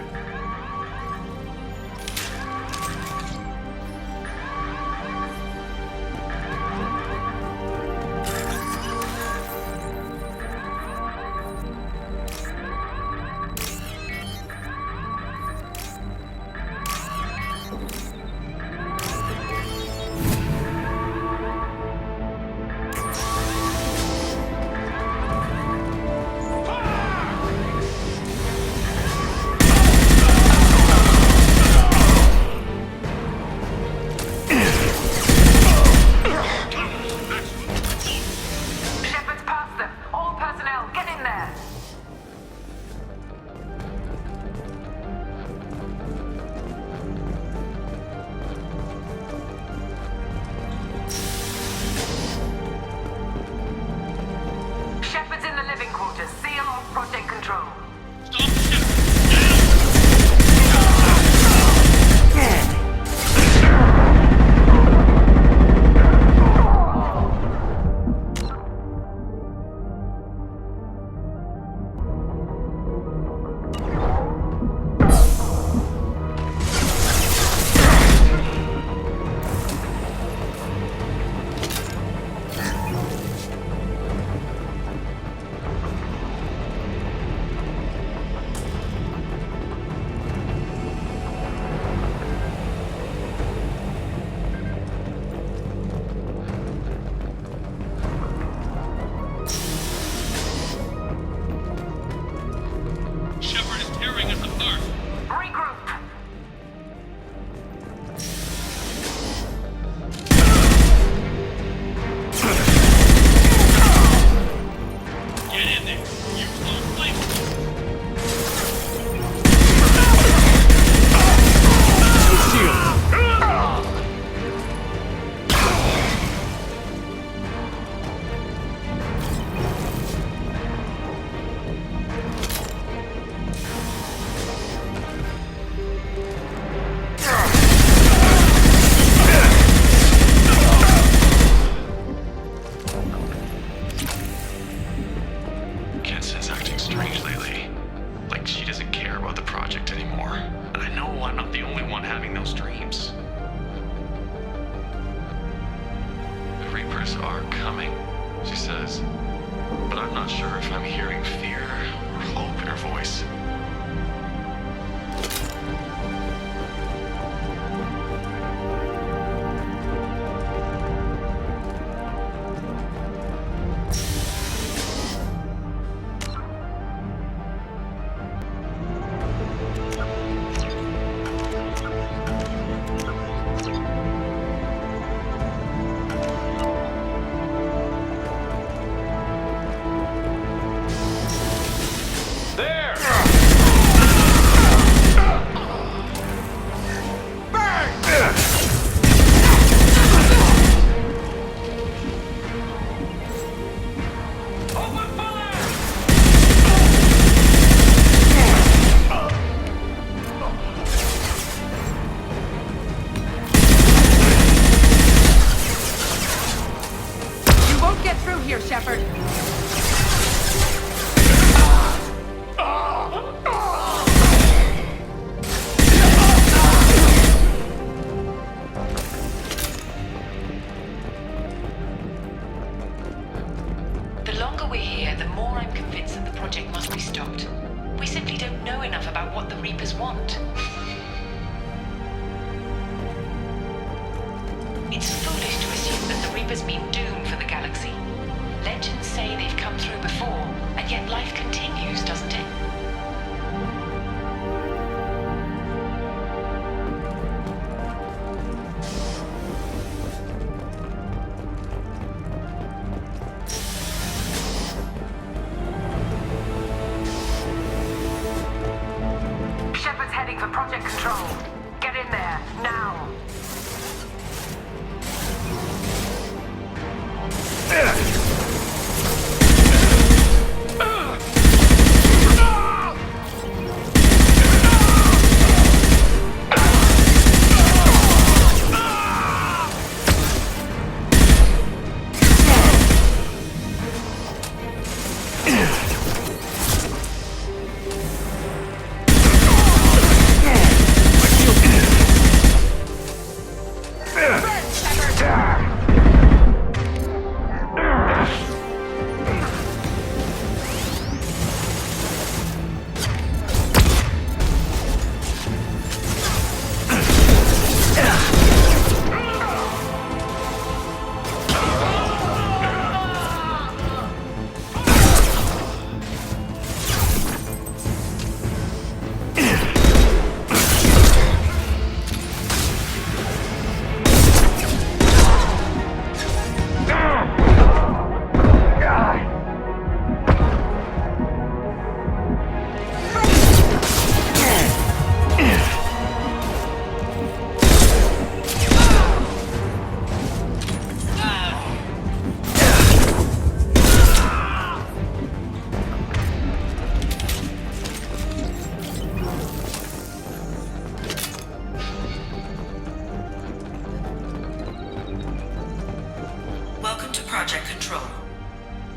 Project Control.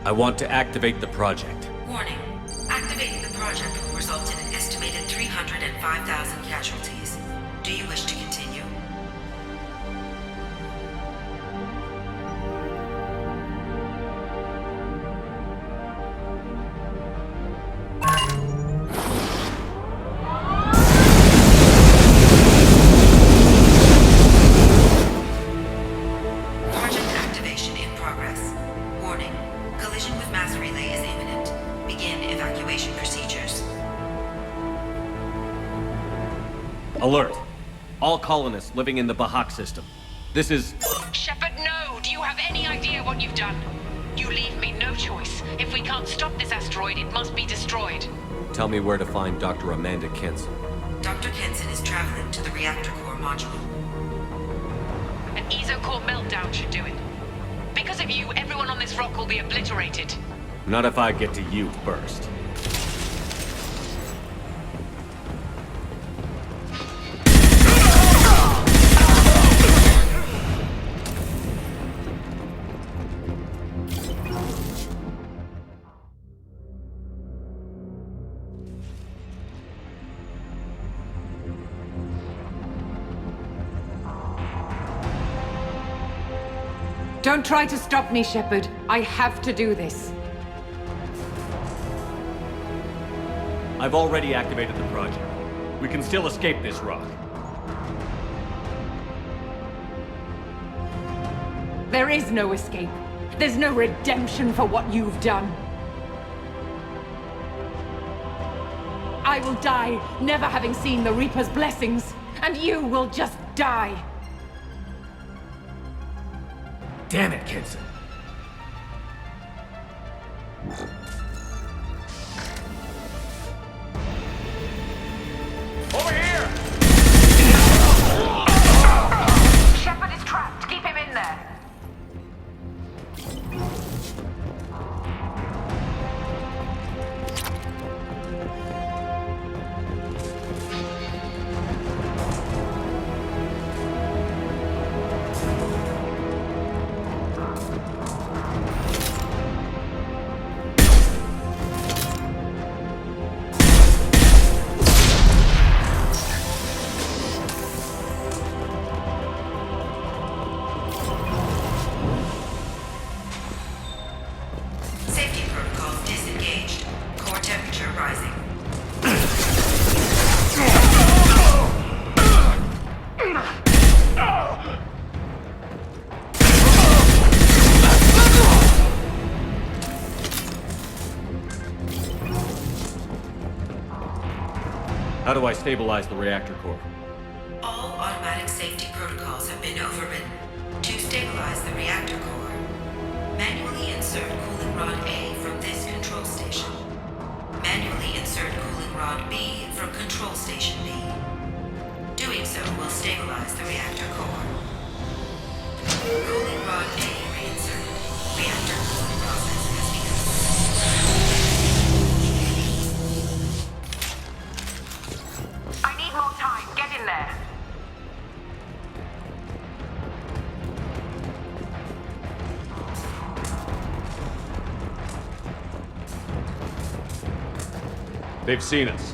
I want to activate the project. Warning. Activating the project will result in an estimated 305,000 casualties. Do you wish to continue? Project activation in progress. Warning. Collision with mass relay is imminent. Begin evacuation procedures. Alert! All colonists living in the Bahak system. This is... Shepard, no! Do you have any idea what you've done? You leave me no choice. If we can't stop this asteroid, it must be destroyed. Tell me where to find Dr. Amanda Kenson. Dr. Kenson is traveling to the reactor core module. An ESO-core meltdown should do it. Because of you, everyone on this rock will be obliterated. Not if I get to you first. Don't try to stop me, Shepard. I have to do this. I've already activated the project. We can still escape this rock. There is no escape. There's no redemption for what you've done. I will die, never having seen the Reaper's blessings, and you will just die. Damn it, Kenson. Over here! Shepard is trapped. Keep him in there. Safety protocols disengaged. Core temperature rising. How do I stabilize the reactor core? All automatic safety protocols have been overridden. To stabilize the reactor core, manually insert cooling rod A from this control station. Manually insert cooling rod B from control station B. Doing so will stabilize the reactor core. Cooling rod A reinserted. Reactor cooling process has begun. I need more time. Get in there. They've seen us.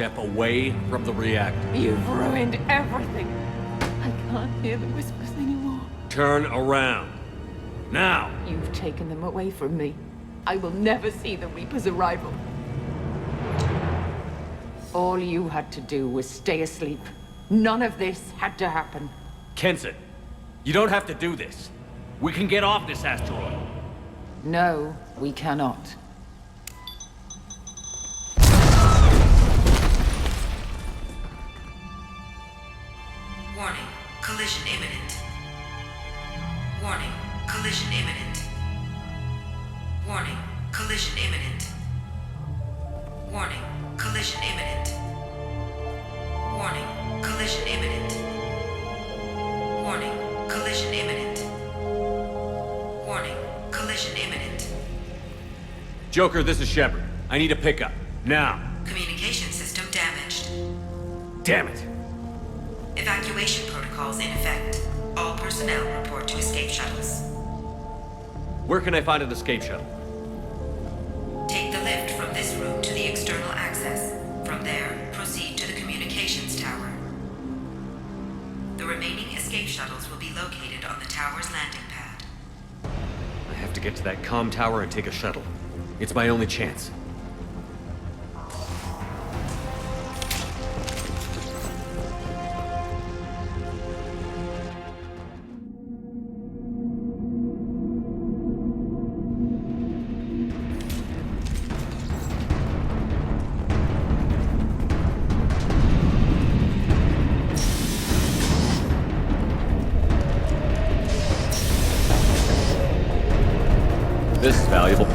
step away from the reactor. You've ruined everything. I can't hear the whispers anymore. Turn around. Now! You've taken them away from me. I will never see the Reaper's arrival. All you had to do was stay asleep. None of this had to happen. Kenson, you don't have to do this. We can get off this asteroid. No, we cannot. Warning, collision imminent. Warning, collision imminent. Warning, collision imminent. Warning, collision imminent. Warning, collision imminent. Warning, collision imminent. Warning, collision imminent. Joker, this is Shepard. I need a pickup. Now. Communication system damaged. Damn it. Evacuation protocols in effect. All personnel report to escape shuttles. Where can I find an escape shuttle? Take the lift from this room to the external access. From there, proceed to the communications tower. The remaining escape shuttles will be located on the tower's landing pad. I have to get to that comm tower and take a shuttle. It's my only chance. This is valuable.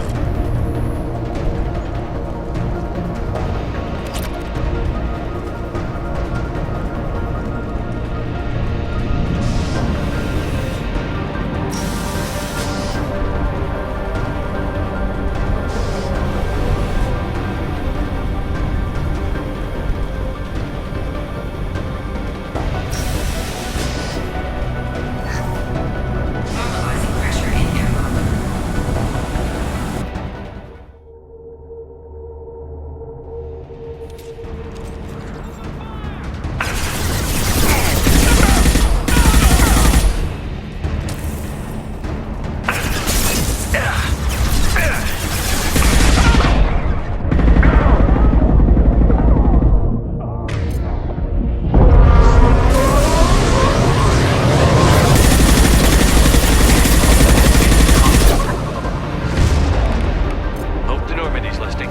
Normalizing pressure in airlock. Hope the Normandy's listening.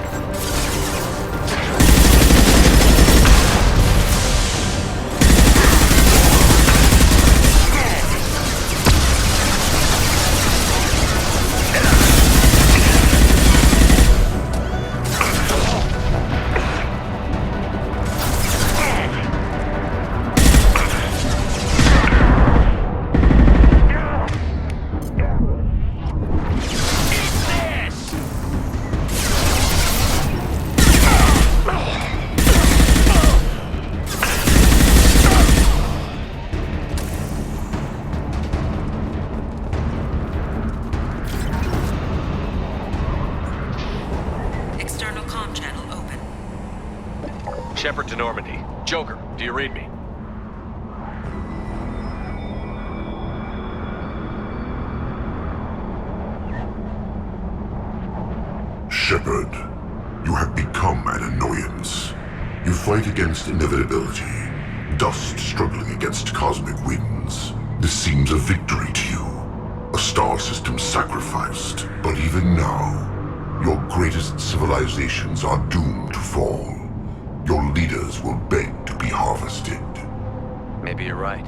External comm channel open. Shepard to Normandy. Joker, do you read me? Shepard, you have become an annoyance. You fight against inevitability, dust struggling against cosmic winds. This seems a victory to you, a star system sacrificed. But even now, your greatest civilizations are doomed to fall. Your leaders will beg to be harvested. Maybe you're right.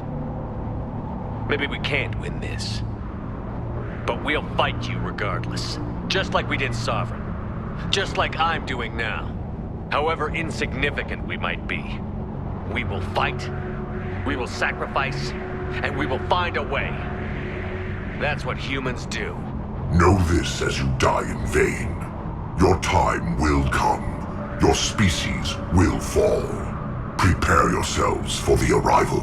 Maybe we can't win this. But we'll fight you regardless. Just like we did Sovereign. Just like I'm doing now. However insignificant we might be. We will fight, we will sacrifice, and we will find a way. That's what humans do. Know this as you die in vain. Your time will come. Your species will fall. Prepare yourselves for the arrival.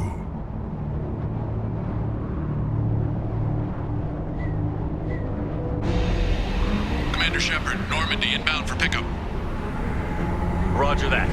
Commander Shepard, Normandy inbound for pickup. Roger that.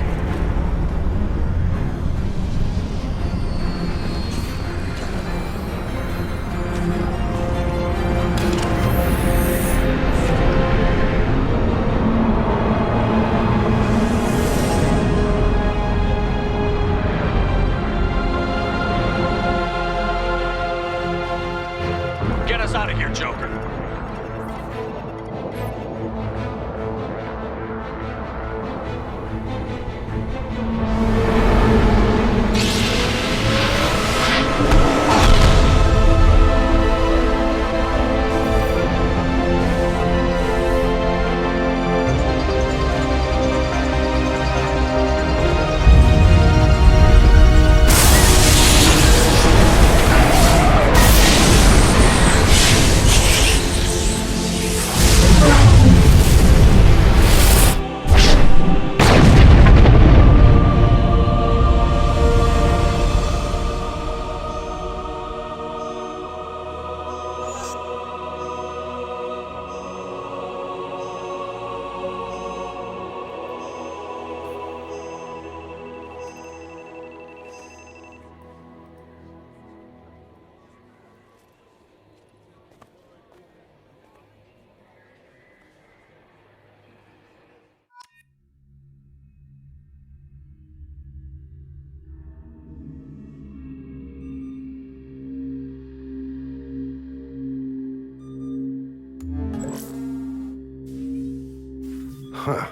Huh.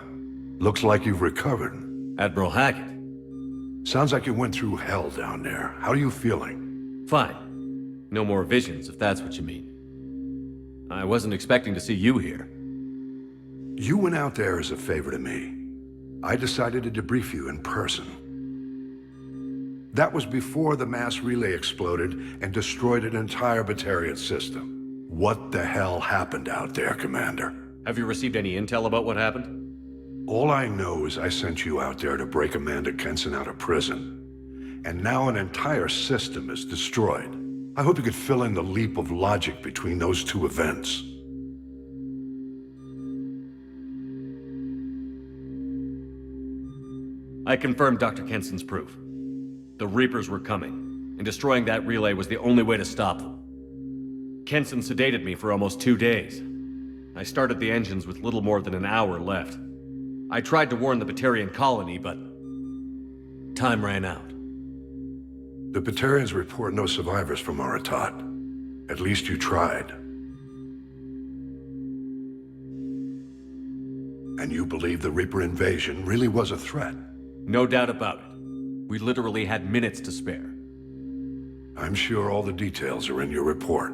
Looks like you've recovered. Admiral Hackett. Sounds like you went through hell down there. How are you feeling? Fine. No more visions, if that's what you mean. I wasn't expecting to see you here. You went out there as a favor to me. I decided to debrief you in person. That was before the mass relay exploded and destroyed an entire Batarian system. What the hell happened out there, Commander? Have you received any intel about what happened? All I know is I sent you out there to break Amanda Kenson out of prison. And now an entire system is destroyed. I hope you could fill in the leap of logic between those two events. I confirmed Dr. Kenson's proof. The Reapers were coming, and destroying that relay was the only way to stop them. Kenson sedated me for almost 2 days. I started the engines with little more than an hour left. I tried to warn the Batarian colony, but time ran out. The Batarians report no survivors from Aratat. At least you tried. And you believe the Reaper invasion really was a threat? No doubt about it. We literally had minutes to spare. I'm sure all the details are in your report.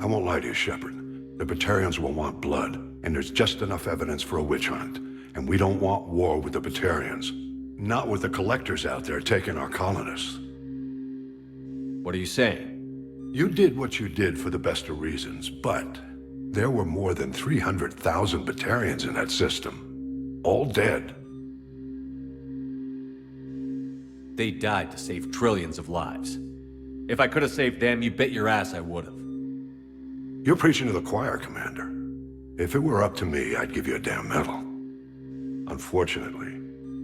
I won't lie to you, Shepard. The Batarians will want blood, and there's just enough evidence for a witch hunt. And we don't want war with the Batarians. Not with the Collectors out there taking our colonists. What are you saying? You did what you did for the best of reasons, but there were more than 300,000 Batarians in that system. All dead. They died to save trillions of lives. If I could have saved them, you bet your ass I would have. You're preaching to the choir, Commander. If it were up to me, I'd give you a damn medal. Unfortunately,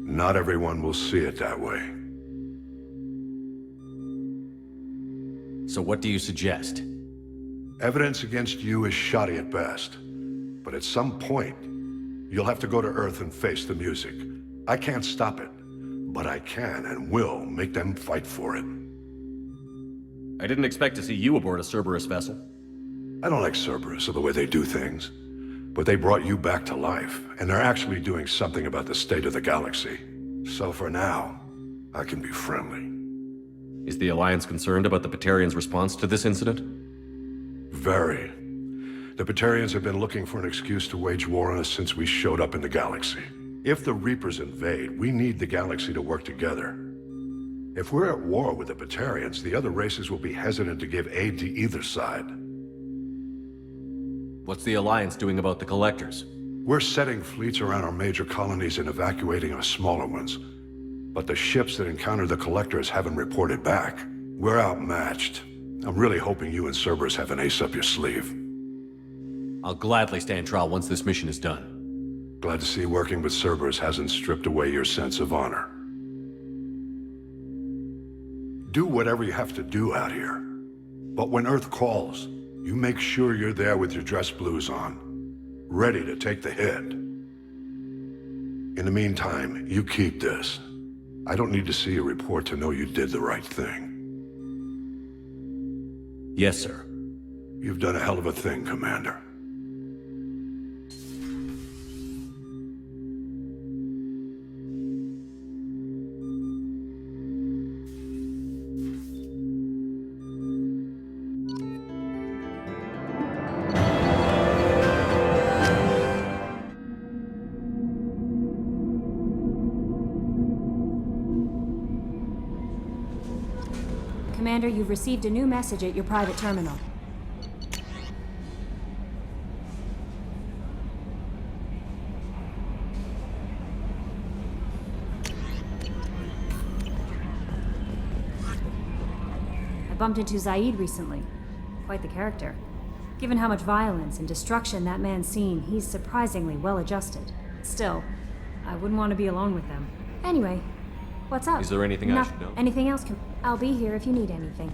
not everyone will see it that way. So what do you suggest? Evidence against you is shoddy at best. But at some point, you'll have to go to Earth and face the music. I can't stop it, but I can and will make them fight for it. I didn't expect to see you aboard a Cerberus vessel. I don't like Cerberus or the way they do things. But they brought you back to life, and they're actually doing something about the state of the galaxy. So for now, I can be friendly. Is the Alliance concerned about the Batarians' response to this incident? Very. The Batarians have been looking for an excuse to wage war on us since we showed up in the galaxy. If the Reapers invade, we need the galaxy to work together. If we're at war with the Batarians, the other races will be hesitant to give aid to either side. What's the Alliance doing about the Collectors? We're setting fleets around our major colonies and evacuating our smaller ones. But the ships that encounter the Collectors haven't reported back. We're outmatched. I'm really hoping you and Cerberus have an ace up your sleeve. I'll gladly stand trial once this mission is done. Glad to see working with Cerberus hasn't stripped away your sense of honor. Do whatever you have to do out here. But when Earth calls, you make sure you're there with your dress blues on, ready to take the hit. In the meantime, you keep this. I don't need to see a report to know you did the right thing. Yes, sir. You've done a hell of a thing, Commander. Commander, you've received a new message at your private terminal. I bumped into Zaid recently. Quite the character. Given how much violence and destruction that man's seen, he's surprisingly well-adjusted. Still, I wouldn't want to be alone with them. Anyway, what's up? Is there anything I should know? Anything else? I'll be here if you need anything.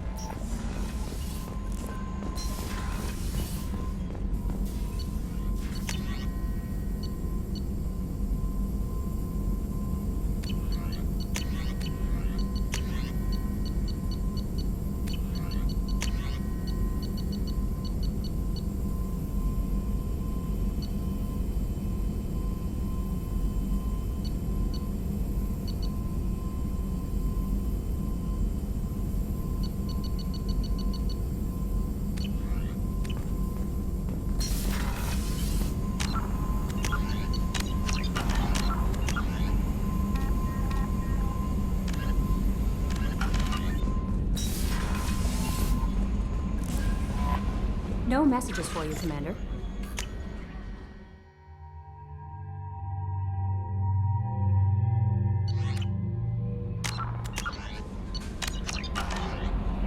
No messages for you, Commander.